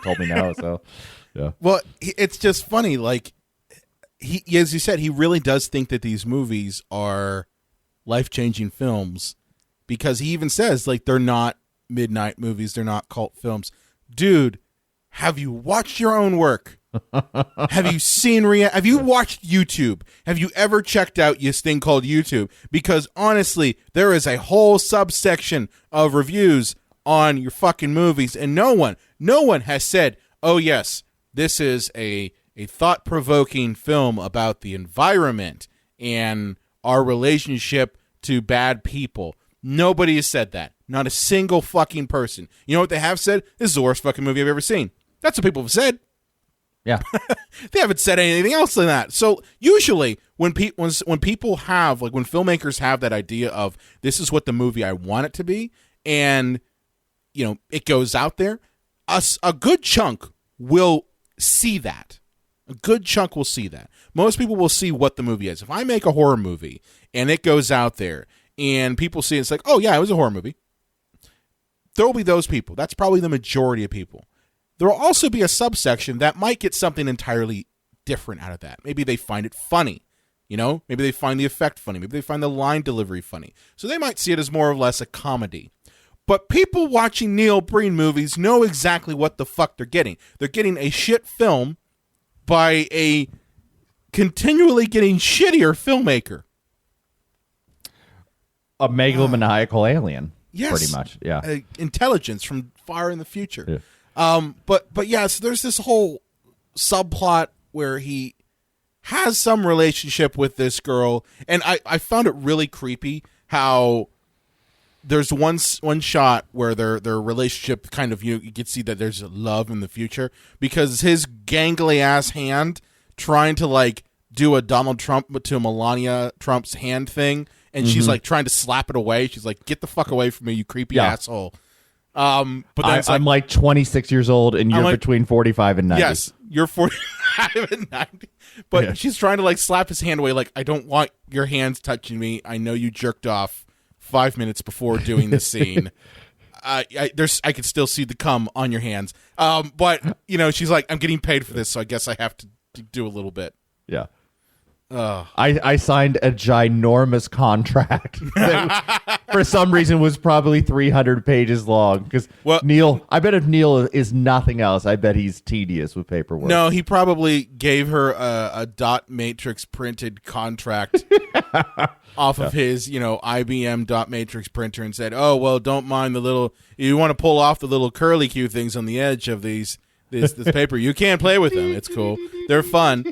told me no. So yeah. Well, it's just funny, he, as you said, he really does think that these movies are life-changing films, because he even says they're not midnight movies, they're not cult films. Dude, have you watched your own work? Have you seen have you watched YouTube? Have you ever checked out this thing called YouTube? Because honestly, there is a whole subsection of reviews on your fucking movies, and no one has said, "Oh yes, this is a thought-provoking film about the environment and our relationship to bad people." Nobody has said that. Not a single fucking person. You know what they have said? This is the worst fucking movie I've ever seen. That's what people have said. Yeah. They haven't said anything else than that. So usually when people have, when filmmakers have that idea of this is what the movie I want it to be, and it goes out there, a good chunk will see that. A good chunk will see that. Most people will see what the movie is. If I make a horror movie and it goes out there and people see it, it's oh yeah, it was a horror movie. There will be those people. That's probably the majority of people. There will also be a subsection that might get something entirely different out of that. Maybe they find it funny. Maybe they find the effect funny. Maybe they find the line delivery funny. So they might see it as more or less a comedy. But people watching Neil Breen movies know exactly what the fuck they're getting. They're getting a shit film by a continually getting shittier filmmaker. A megalomaniacal alien. Yes. Pretty much, yeah. Intelligence from far in the future. But yeah, so there's this whole subplot where he has some relationship with this girl, and I found it really creepy how there's one shot where their relationship kind of, you can see that there's love in the future, because his gangly ass hand trying to like do a Donald Trump to Melania Trump's hand thing, and she's like trying to slap it away. She's like, "Get the fuck away from me, you creepy asshole." But then I'm like 26 years old, and you're like, between 45 and 90. Yes, you're 45 and 90. But she's trying to like slap his hand away, like, "I don't want your hands touching me. I know you jerked off 5 minutes before doing the scene. I could still see the cum on your hands." But she's like, "I'm getting paid for this, so I guess I have to do a little bit." Yeah. I signed a ginormous contract that for some reason was probably 300 pages long, because Neil, I bet if Neil is nothing else, I bet he's tedious with paperwork. No, he probably gave her a dot matrix printed contract off of his, IBM dot matrix printer, and said, "Oh, well, don't mind the little, you want to pull off the little curly Q things on the edge of this paper. You can play with them. It's cool. They're fun."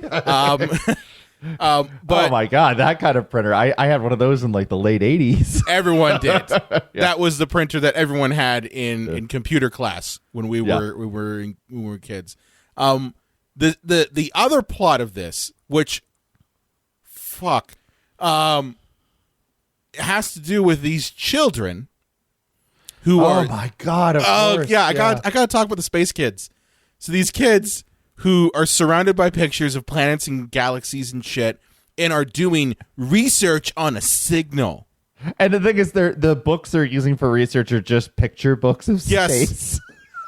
But oh my god, that kind of printer! I had one of those in like the late 80s. Everyone did. That was the printer that everyone had in computer class when we were kids. The other plot of this, which has to do with these children who are. Oh my god! Of course, I gotta talk about the space kids. So these kids who are surrounded by pictures of planets and galaxies and shit, and are doing research on a signal. And the thing is, the books they're using for research are just picture books of space. Yes.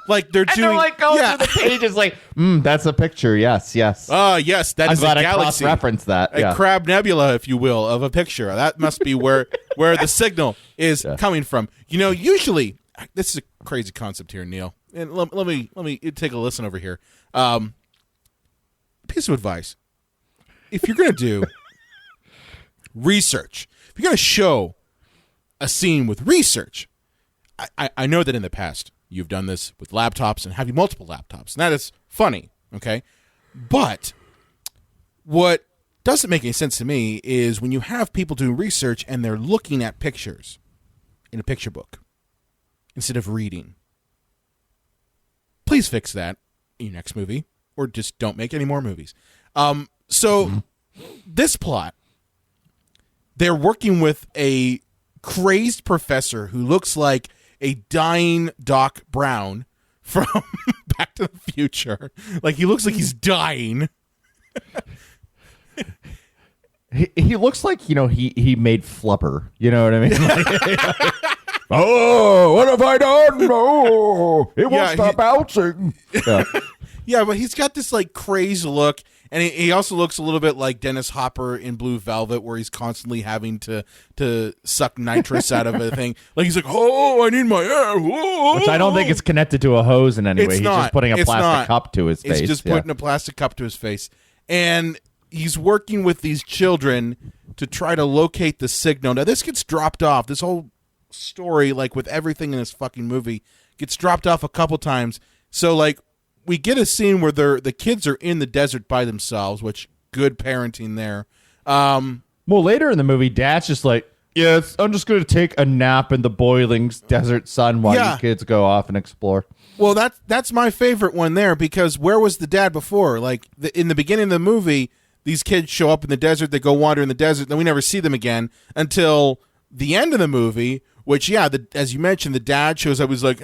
Like they're doing, they're like going through the pages, like, that's a picture. Yes. Yes, that is a galaxy. Reference that a crab nebula, if you will, of a picture. That must be where the signal is coming from. Usually, this is a crazy concept here, Neil. And let me take a listen over here. Piece of advice: if you're going to do research, if you're going to show a scene with research, I know that in the past you've done this with laptops and have you multiple laptops, and that is funny, okay? But what doesn't make any sense to me is when you have people doing research and they're looking at pictures in a picture book instead of reading. Please fix that in your next movie, or just don't make any more movies. So this plot, they're working with a crazed professor who looks like a dying Doc Brown from Back to the Future. Like, he looks like he's dying. He looks like, he made Flubber. You know what I mean? Oh, what have I done? No, it won't stop bouncing. Yeah, but he's got this like crazed look, and he also looks a little bit like Dennis Hopper in Blue Velvet, where he's constantly having to suck nitrous out of a thing. Like, he's like, "Oh, I need my air." Whoa. Which I don't think it's connected to a hose in any way. He's just putting a plastic cup to his face. He's just putting a plastic cup to his face, and he's working with these children to try to locate the signal. Now, this gets dropped off. This whole story, like with everything in this fucking movie, gets dropped off a couple times. So, like, we get a scene where the kids are in the desert by themselves, which, good parenting there. Well, later in the movie, Dad's just like, I'm just going to take a nap in the boiling desert sun while you kids go off and explore. Well, that's my favorite one there, because where was the dad before? Like, in the beginning of the movie, these kids show up in the desert, they go wander in the desert, then we never see them again until the end of the movie, which, as you mentioned, the dad shows up. He's like,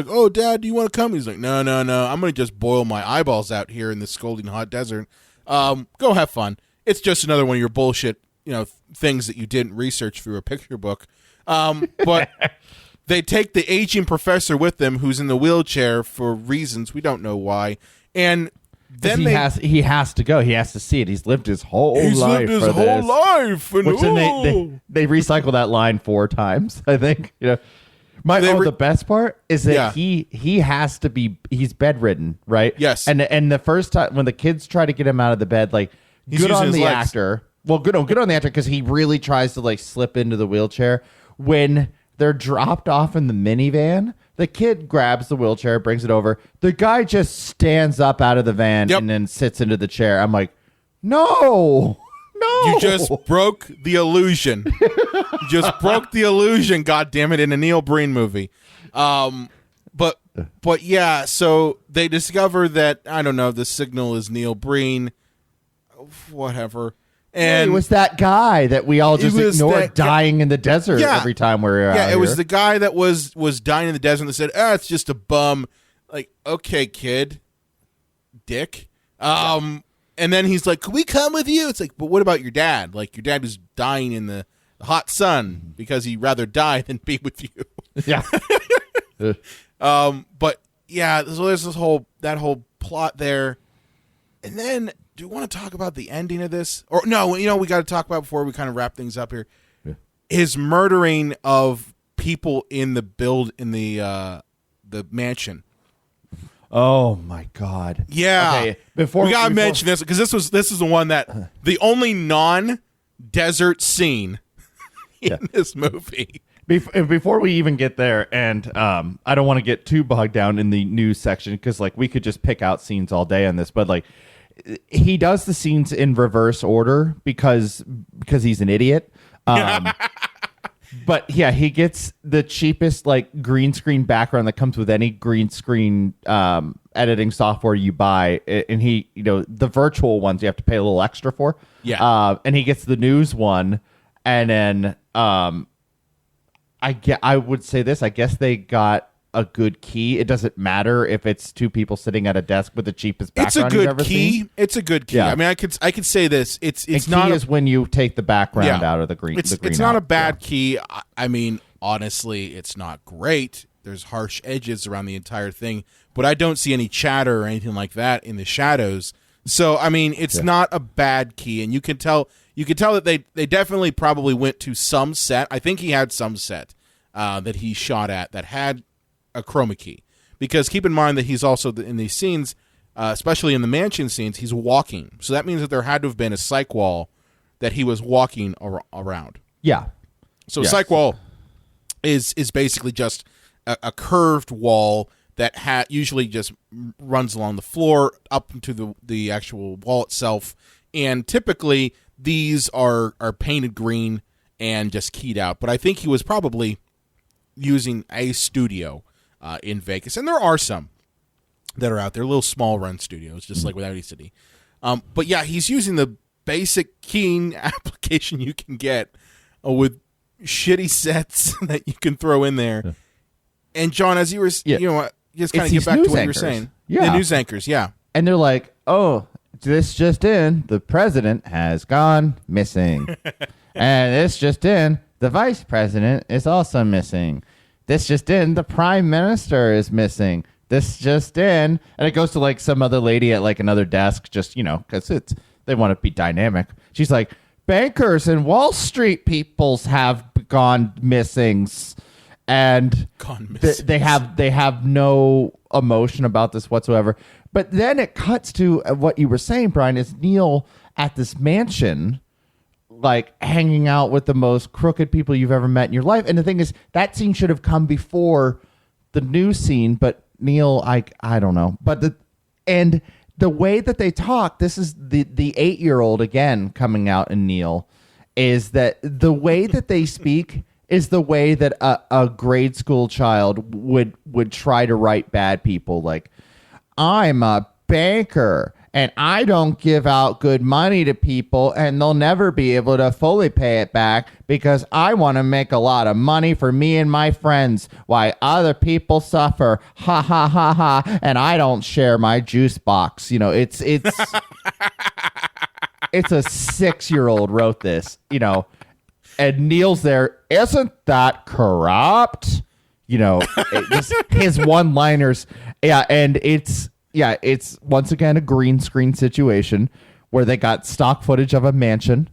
"Oh, Dad, do you want to come?" He's like, No. I'm going to just boil my eyeballs out here in this scalding hot desert. Go have fun. It's just another one of your bullshit, things that you didn't research through a picture book. But they take the aging professor with them, who's in the wheelchair for reasons we don't know why, and then he has to go. He has to see it. He's lived his whole life. He's lived his whole life. And which then they recycle that line 4 times, I think. The best part is that he has to be, he's bedridden, right? Yes. And the first time when the kids try to get him out of the bed, like, he's good on the legs. actor. Well, good on the actor, because he really tries to like slip into the wheelchair. When they're dropped off in the minivan, The kid grabs the wheelchair, brings it over. The guy just stands up out of the van and then sits into the chair. I'm like, no. You just broke the illusion. You just broke the illusion, goddammit, in a Neil Breen movie. But yeah, so they discover that, I don't know, the signal is Neil Breen, whatever. And it was that guy that we all just ignored dying in the desert every time we're out it was the guy that was dying in the desert that said, it's just a bum. Like, okay, kid. Dick. And then he's like, can we come with you? It's like, but what about your dad? Like, your dad was dying in the hot sun because he'd rather die than be with you. Yeah. But yeah, so there's that whole plot there. And then, do you want to talk about the ending of this? Or no, we got to talk about before we kind of wrap things up here. Yeah. His murdering of people in the mansion. Oh my God! Yeah, okay, we gotta mention this because this is the one that the only non-desert scene in this movie. Before we even get there, and I don't want to get too bogged down in the news section because we could just pick out scenes all day on this, but he does the scenes in reverse order because he's an idiot. But yeah, he gets the cheapest green screen background that comes with any green screen editing software you buy, and he, the virtual ones you have to pay a little extra for. Yeah, and he gets the news one, and then I would say this. I guess they got a good key. It doesn't matter if it's two people sitting at a desk with the cheapest background you've ever seen. It's a good key. Yeah. I mean, I could say this. It's not key is when you take the background out of the green. It's not a bad key. I mean, honestly, it's not great. There's harsh edges around the entire thing, but I don't see any chatter or anything like that in the shadows. So, I mean, it's not a bad key, and you can tell that they definitely probably went to some set. I think he had some set that he shot at that had a chroma key, because keep in mind that he's also in these scenes, especially in the mansion scenes, he's walking. So that means that there had to have been a cyc wall that he was walking around. Yeah. So cyc wall is basically just a curved wall that usually just runs along the floor up into the actual wall itself. And typically these are painted green and just keyed out. But I think he was probably using a studio in Vegas, and there are some that are out there, little small run studios, just like with Audi City. But yeah, he's using the basic keying application you can get with shitty sets that you can throw in there. Yeah. And John, as you were, just kind of get back to what you were saying. Yeah, the news anchors, and they're like, "Oh, this just in: the president has gone missing, and this just in: the vice president is also missing." This just in, the prime minister is missing. This just in, and it goes to some other lady at another desk, just because they want to be dynamic. She's like, bankers and Wall Street peoples have gone missing, and they have no emotion about this whatsoever. But then it cuts to what you were saying, Brian, is Neil at this mansion, hanging out with the most crooked people you've ever met in your life. And the thing is, that scene should have come before the new scene, but Neil, I don't know. But the way that they talk, this is the 8-year-old again coming out in Neil, is that the way that they speak is the way that a grade school child would try to write bad people. Like, I'm a banker and I don't give out good money to people, and they'll never be able to fully pay it back because I want to make a lot of money for me and my friends while other people suffer. Ha ha ha ha. And I don't share my juice box. It's it's a 6-year-old wrote this, and Neil's there. Isn't that corrupt? His one-liners. Yeah. And it's once again a green screen situation where they got stock footage of a mansion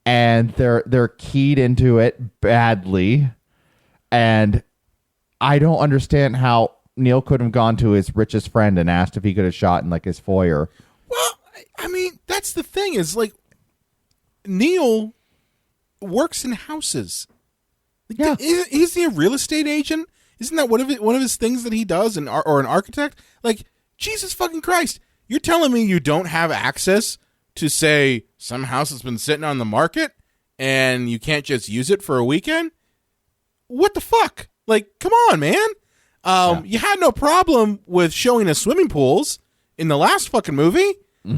and they're keyed into it badly. And I don't understand how Neil could have gone to his richest friend and asked if he could have shot in his foyer. Well, I mean, that's the thing is Neil works in houses. Yeah. Is he a real estate agent? Isn't that one of his things that he does, or an architect? Like, Jesus fucking Christ. You're telling me you don't have access to, say, some house that's been sitting on the market and you can't just use it for a weekend? What the fuck? Like, come on, man. You had no problem with showing us swimming pools in the last fucking movie.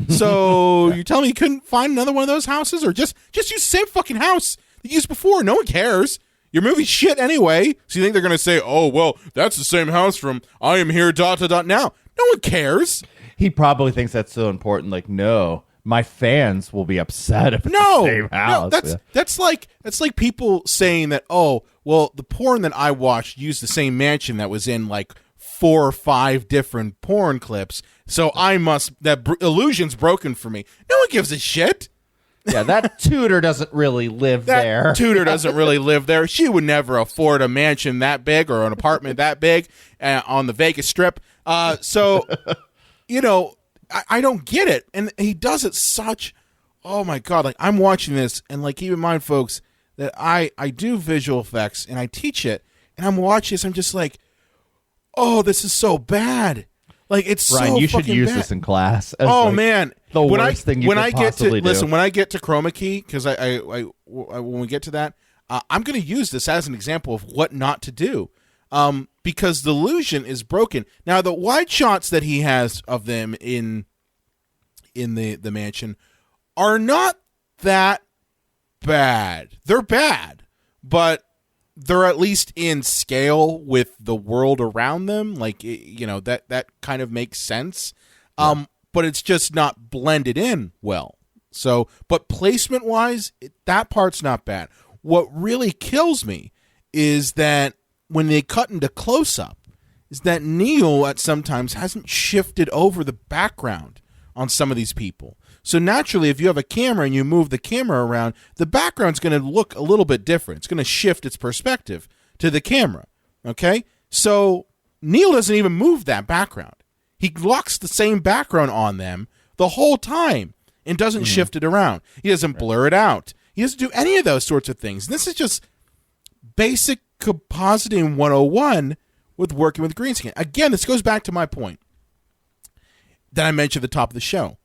So you're telling me you couldn't find another one of those houses, or just use the same fucking house that you used before? No one cares. Your movie's shit anyway. So you think they're going to say, oh, well, that's the same house from I Am Here, ... Now. No one cares. He probably thinks that's so important. Like, no, my fans will be upset if it's the same house. No, that's like people saying that, oh, well, the porn that I watched used the same mansion that was in like 4 or 5 different porn clips. So that illusion's broken for me. No one gives a shit. Yeah, that tutor doesn't really live there. That tutor doesn't really live there. She would never afford a mansion that big or an apartment that big on the Vegas Strip. So, I don't get it. And he does it such, oh my God, like I'm watching this and like keep in mind, folks, that I do visual effects and I teach it and I'm watching this. I'm just like, oh, this is so bad. Like it's Brian, so you should fucking use bad. this in class. Oh like man, the worst thing you could possibly do. Listen, when I get to chroma key, because I when we get to that, I'm going to use this as an example of what not to do, because the illusion is broken. Now the wide shots that he has of them in the mansion are not that bad. They're bad, but they're at least in scale with the world around them. Like, that kind of makes sense. But it's just not blended in well. So, but placement wise, that part's not bad. What really kills me is that when they cut into close up, is that Neil at sometimes hasn't shifted over the background on some of these people. So naturally, if you have a camera and you move the camera around, the background's going to look a little bit different. It's going to shift its perspective to the camera. Okay? So Neil doesn't even move that background. He locks the same background on them the whole time and doesn't shift it around. He doesn't blur it out. He doesn't do any of those sorts of things. And this is just basic compositing 101 with working with green screen. Again, this goes back to my point that I mentioned at the top of the show.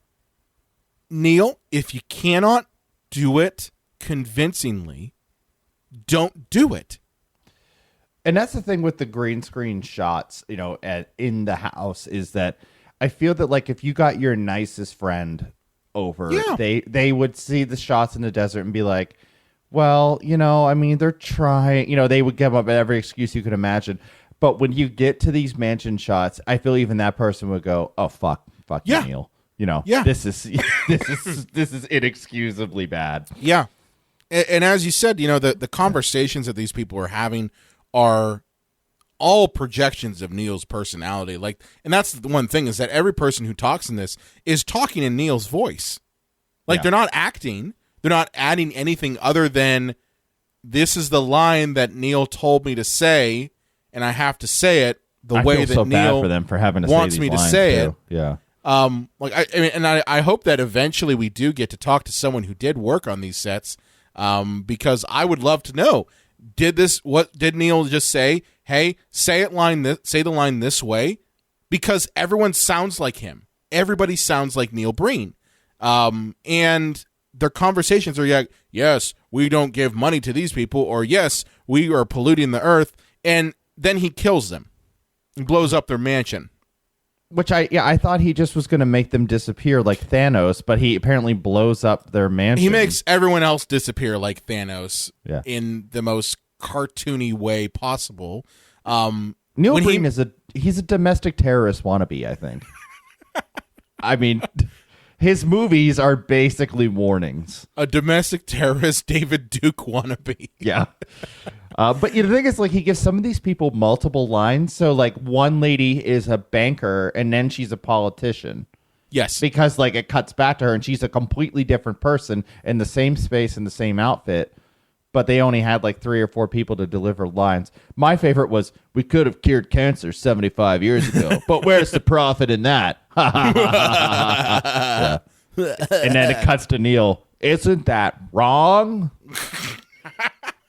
Neil, if you cannot do it convincingly, don't do it. And that's the thing with the green screen shots, in the house, is that I feel that like if you got your nicest friend over, they would see the shots in the desert and be like, well, they're trying, they would give up every excuse you could imagine. But when you get to these mansion shots, I feel even that person would go, oh, fuck you, Neil. This is inexcusably bad. Yeah. And as you said, the conversations that these people are having are all projections of Neil's personality. Like, and that's the one thing, is that every person who talks in this is talking in Neil's voice. Like, they're not acting. They're not adding anything other than, this is the line that Neil told me to say, and I have to say it the way that Neil bad for them for having to wants say me these to say too. it. Yeah. I hope that eventually we do get to talk to someone who did work on these sets, because I would love to know, what did Neil just say? Hey, say the line this way, because everyone sounds like him. Everybody sounds like Neil Breen. And their conversations are like, yes, we don't give money to these people, or yes, we are polluting the earth. And then he kills them and blows up their mansion. Which I thought he just was going to make them disappear like Thanos, but he apparently blows up their mansion. He makes everyone else disappear like Thanos in the most cartoony way possible. Neil Breen he's a domestic terrorist wannabe, I think. I mean, his movies are basically warnings. A domestic terrorist David Duke wannabe. Yeah. But the thing is, like, he gives some of these people multiple lines. So, like, one lady is a banker, and then she's a politician. Yes. Because, like, it cuts back to her, and she's a completely different person in the same space, in the same outfit. But they only had, like, 3 or 4 people to deliver lines. My favorite was, we could have cured cancer 75 years ago, but where's the profit in that? Yeah. And then it cuts to Neil. Isn't that wrong?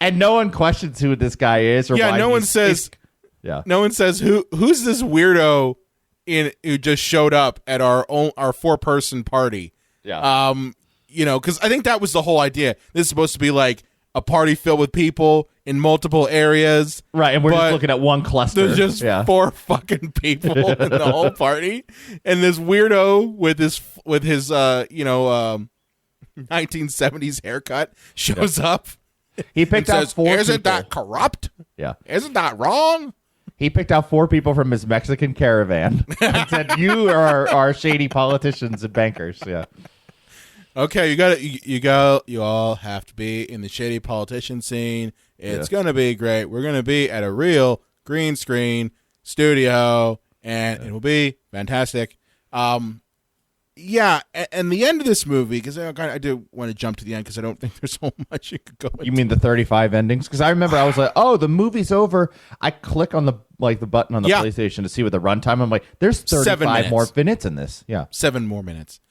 And no one questions who this guy is. Or why no one says, Yeah. No one says who's this weirdo who just showed up at our 4-person party. Yeah. Because I think that was the whole idea. This is supposed to be like a party filled with people in multiple areas. Right, and we're just looking at one cluster. There's just 4 fucking people in the whole party, and this weirdo with his 1970s haircut shows up. He picked out 4 people. Isn't that corrupt? Yeah. Isn't that wrong? He picked out 4 people from his Mexican caravan and said, "You are our shady politicians and bankers." Yeah. Okay, you all have to be in the shady politician scene. It's going to be great. We're going to be at a real green screen studio, and it will be fantastic. Yeah, and the end of this movie, because I do want to jump to the end because I don't think there's so much you could go into. You mean the 35 endings? Because I remember I was like, oh, the movie's over. I click on the button on the PlayStation to see what the runtime. I'm like, there's 35 more minutes in this. Yeah. 7 more minutes.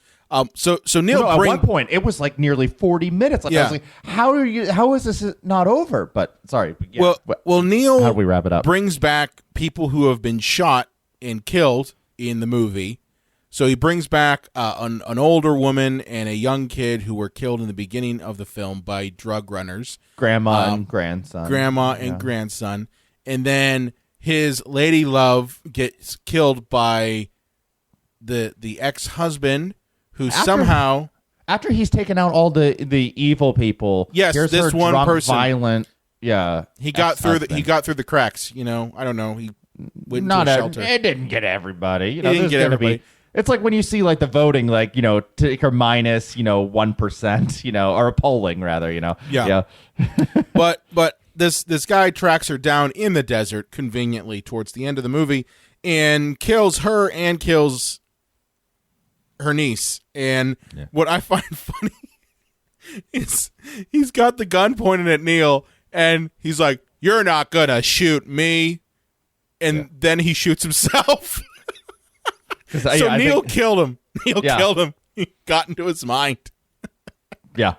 So Neil Breen, at one point it was like nearly 40 minutes. I was like, how is this not over? But sorry. Yeah. Well, Neil, how do we wrap it up? Brings back people who have been shot and killed in the movie. So he brings back an older woman and a young kid who were killed in the beginning of the film by drug runners. Grandma and grandson. Grandson. And then his lady love gets killed by the ex-husband who somehow... After he's taken out all the evil people, yes, here's this her one drunk, person, violent, he got through the cracks. I don't know. He went to a shelter. It didn't get everybody. It didn't get everybody. It's like when you see like the voting, like take her minus 1%, or polling rather, Yeah. but this guy tracks her down in the desert conveniently towards the end of the movie and kills her and kills her niece. And what I find funny is he's got the gun pointed at Neil and he's like, "You're not gonna shoot me," and then he shoots himself. So Neil killed him. Killed him. He got into his mind. Yeah.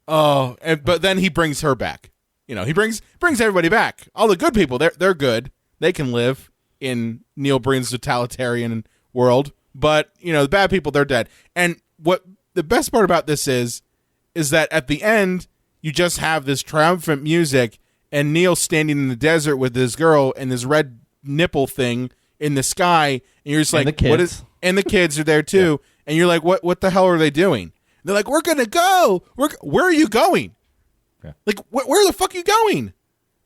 Oh, but then he brings her back. He brings everybody back. All the good people, they're good. They can live in Neil Breen's totalitarian world. But the bad people, they're dead. And what the best part about this is that at the end you just have this triumphant music and Neil standing in the desert with this girl and this red nipple thing in the sky, and you're just like, what is? And the kids are there too, and you're like, what the hell are they doing? They're like, we're gonna go. Where are you going? Yeah. Like, where the fuck are you going?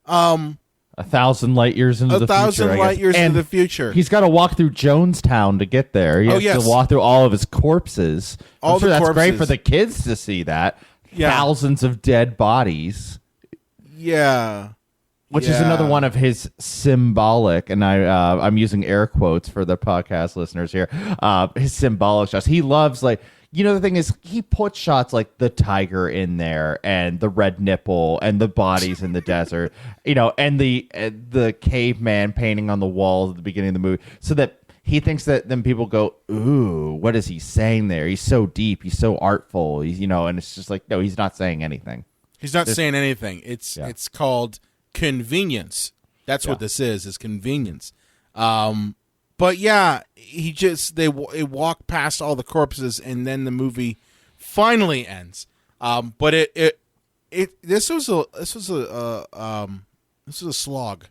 1,000 light years into the future. 1,000 light years into the future. He's got to walk through Jonestown to get there. He has to walk through all of his corpses. I'm sure that's great for the kids to see that. Yeah. Thousands of dead bodies. Yeah. Which is another one of his symbolic, and I'm using air quotes for the podcast listeners here, his symbolic shots. He loves, the thing is, he puts shots like the tiger in there, and the red nipple, and the bodies in the desert, and the caveman painting on the walls at the beginning of the movie, so that he thinks that then people go, ooh, what is he saying there? He's so deep, he's so artful, and it's just like, no, he's not saying anything. He's not saying anything. It's called convenience. That's what this is convenience. But yeah, they walk past all the corpses and then the movie finally ends. But this was a slog.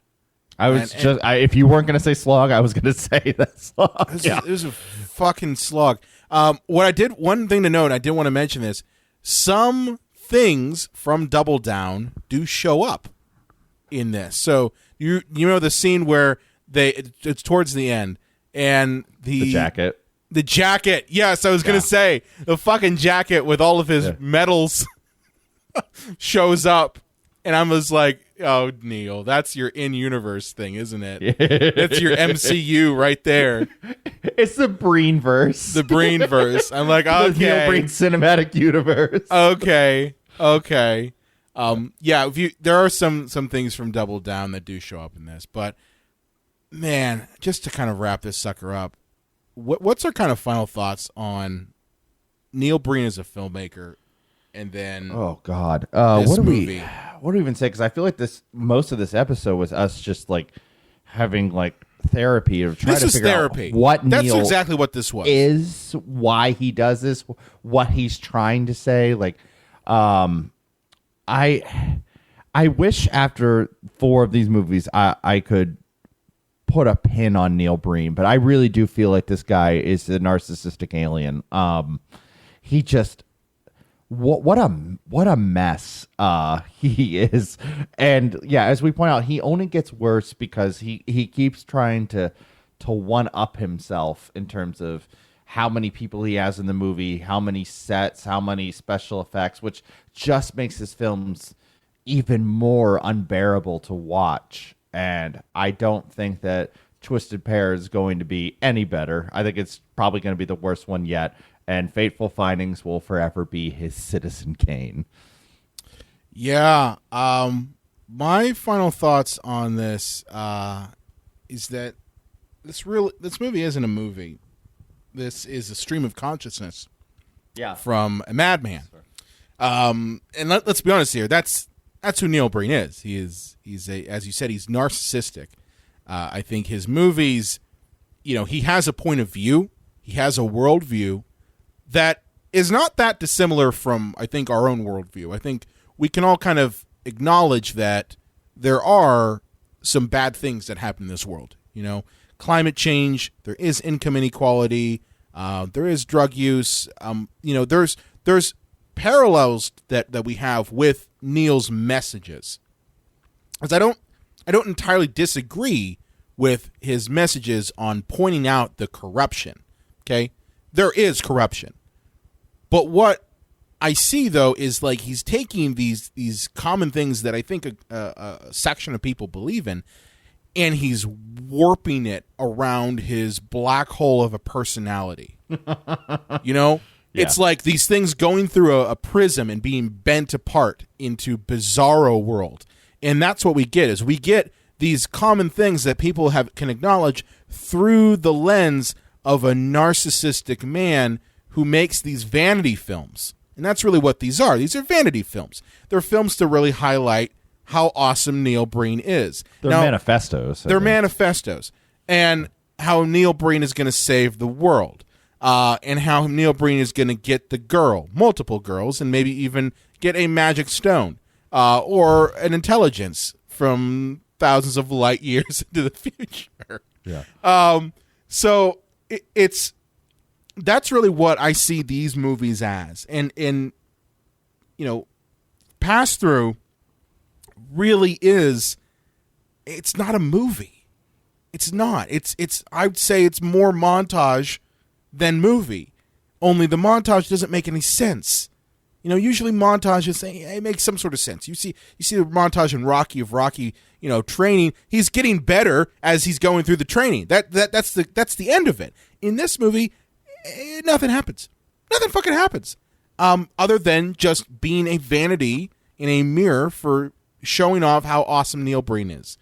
If you weren't going to say slog, I was going to say that slog. It was a fucking slog. One thing to note, I did want to mention this. Some things from Double Down do show up in this. So you know the scene where it's towards the end and the jacket. Yes, I was going to say the fucking jacket with all of his medals shows up, and I was like, oh, Neil, that's your in-universe thing, isn't it? That's your MCU right there. It's the Breen verse. The Breen verse. I'm like, okay. The Neil Breen cinematic universe. Okay. There are some things from Double Down that do show up in this, but man, just to kind of wrap this sucker up, what's our kind of final thoughts on Neil Breen as a filmmaker, and then oh god, what what do we even say? Because I feel like most of this episode was us just like having like therapy or trying to figure therapy. out what That's Neil exactly what this was. Is why he does this, what he's trying to say. Like, I wish after 4 of these movies I could put a pin on Neil Breen, but I really do feel like this guy is a narcissistic alien. He just what a mess he is. And yeah, as we point out, he only gets worse because he keeps trying to one up himself in terms of how many people he has in the movie, how many sets, how many special effects, which just makes his films even more unbearable to watch. And I don't think that Twisted Pair is going to be any better. I think it's probably going to be the worst one yet. And Fateful Findings will forever be his Citizen Kane. Yeah. My final thoughts on this is that this movie isn't a movie. This is a stream of consciousness. Yeah. From a madman. And let's be honest here. That's who Neil Breen is. He's as you said, he's narcissistic. I think his movies, he has a point of view. He has a worldview that is not that dissimilar from, I think, our own worldview. I think we can all kind of acknowledge that there are some bad things that happen in this world. Climate change, there is income inequality, there is drug use. There's parallels that we have with Neil's messages. As I don't entirely disagree with his messages on pointing out the corruption. Okay, there is corruption, but what I see though is like he's taking these common things that I think a section of people believe in, and he's warping it around his black hole of a personality. It's like these things going through a prism and being bent apart into bizarro world. And that's what we get, is we get these common things that people can acknowledge through the lens of a narcissistic man who makes these vanity films. And that's really what these are. These are vanity films. They're films to really highlight how awesome Neil Breen is. They're manifestos. They're manifestos. And how Neil Breen is going to save the world. And how Neil Breen is going to get the girl, multiple girls, and maybe even get a magic stone or an intelligence from thousands of light years into the future. Yeah. So that's really what I see these movies as. And Pass Thru really is, it's not a movie. It's not. I would say it's more montage than movie. Only the montage doesn't make any sense. Usually montages it makes some sort of sense. You see the montage in Rocky of Rocky, training. He's getting better as he's going through the training. That's the end of it. In this movie, nothing happens. Nothing fucking happens. Other than just being a vanity in a mirror for showing off how awesome Neil Breen is.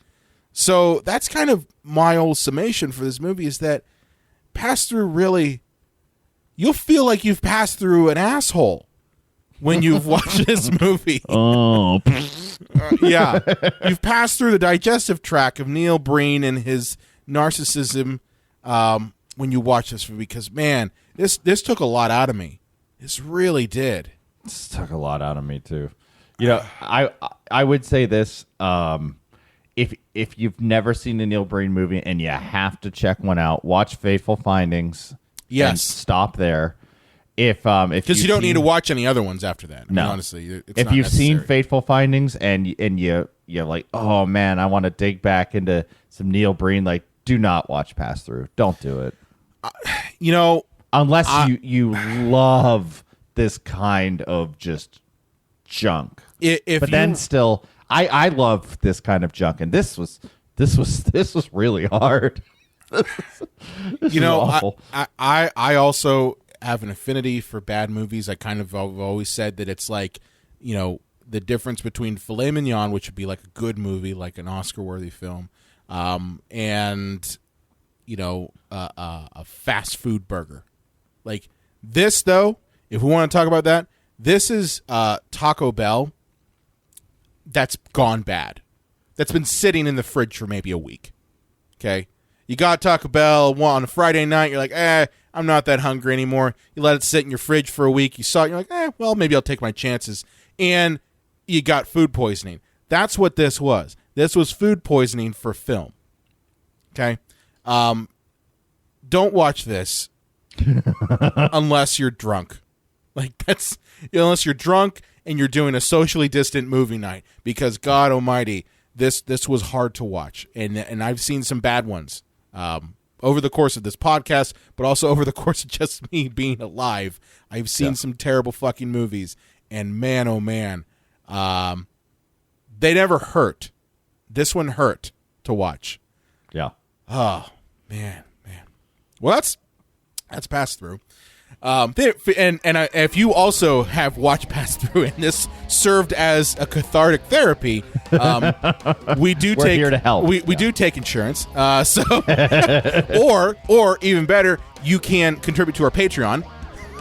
So that's kind of my old summation for this movie, is that Pass Thru really, you'll feel like you've passed through an asshole when you've watched this movie. Oh. Yeah. You've passed through the digestive tract of Neil Breen and his narcissism when you watch this movie, because, man, this took a lot out of me. This really did. This took a lot out of me, too. I would say this, if you've never seen a Neil Breen movie and you have to check one out, watch Fateful Findings. Yes. And stop there. If because you don't need to watch any other ones after that. No. Honestly, it's if not you've necessary. seen Fateful Findings and you're like, oh man, I want to dig back into some Neil Breen, like, do not watch Pass Thru. Don't do it. Unless you love this kind of just junk. Then still, I love this kind of junk, and this was really hard. This is awful. I also have an affinity for bad movies. I kind of have always said that it's like, the difference between filet mignon, which would be like a good movie, like an Oscar-worthy film, and a fast food burger. Like this, though, if we want to talk about that, this is Taco Bell that's gone bad. That's been sitting in the fridge for maybe a week. Okay? You got Taco Bell on a Friday night. You're like, I'm not that hungry anymore. You let it sit in your fridge for a week. You saw it. You're like, well, maybe I'll take my chances. And you got food poisoning. That's what this was. This was food poisoning for film. Okay? Don't watch this unless you're drunk. Like, that's, unless you're drunk and you're doing a socially distant movie night, because God almighty, this was hard to watch. And I've seen some bad ones over the course of this podcast, but also over the course of just me being alive. I've seen some terrible fucking movies, and man, oh man, they never hurt. This one hurt to watch. Yeah. Oh, man. Well, that's Pass Thru. If you also have watched Pass Thru and this served as a cathartic therapy, we do We're here to help. We do take insurance. Or even better, you can contribute to our Patreon.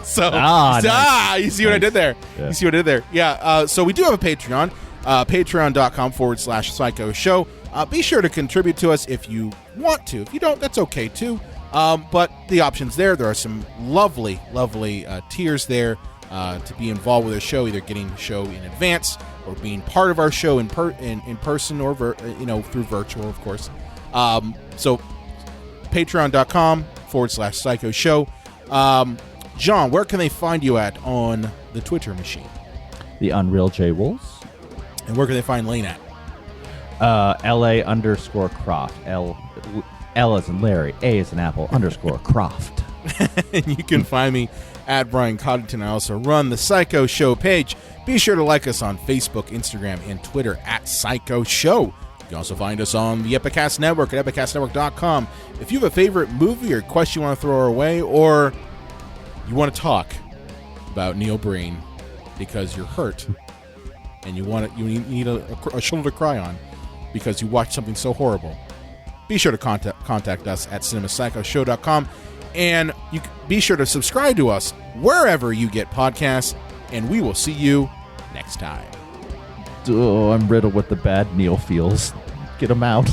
So nice. You see what I did there? Yeah. You see what I did there? Yeah. So we do have a Patreon. Patreon.com/Psycho Show. Be sure to contribute to us if you want to. If you don't, that's okay too. But the options there are some lovely tiers there to be involved with our show, either getting the show in advance or being part of our show in person or through virtual, of course. So patreon.com/Psycho Show. John, where can they find you at on the Twitter machine? The Unreal J Wolves. And where can they find Lane at? LA_Croft. L as in Larry, A as in Apple, _Croft. And you can find me at Brian Coddington. I also run the Psycho Show page. Be sure to like us on Facebook, Instagram, and Twitter at Psycho Show. You can also find us on the Epicast Network at epicastnetwork.com. If you have a favorite movie or question you want to throw our way, or you want to talk about Neil Breen because you're hurt and you need a shoulder to cry on because you watched something so horrible, be sure to contact us at cinemapsychoshow.com, and you be sure to subscribe to us wherever you get podcasts, and we will see you next time. Oh, I'm riddled with the bad Neil feels. Get him out.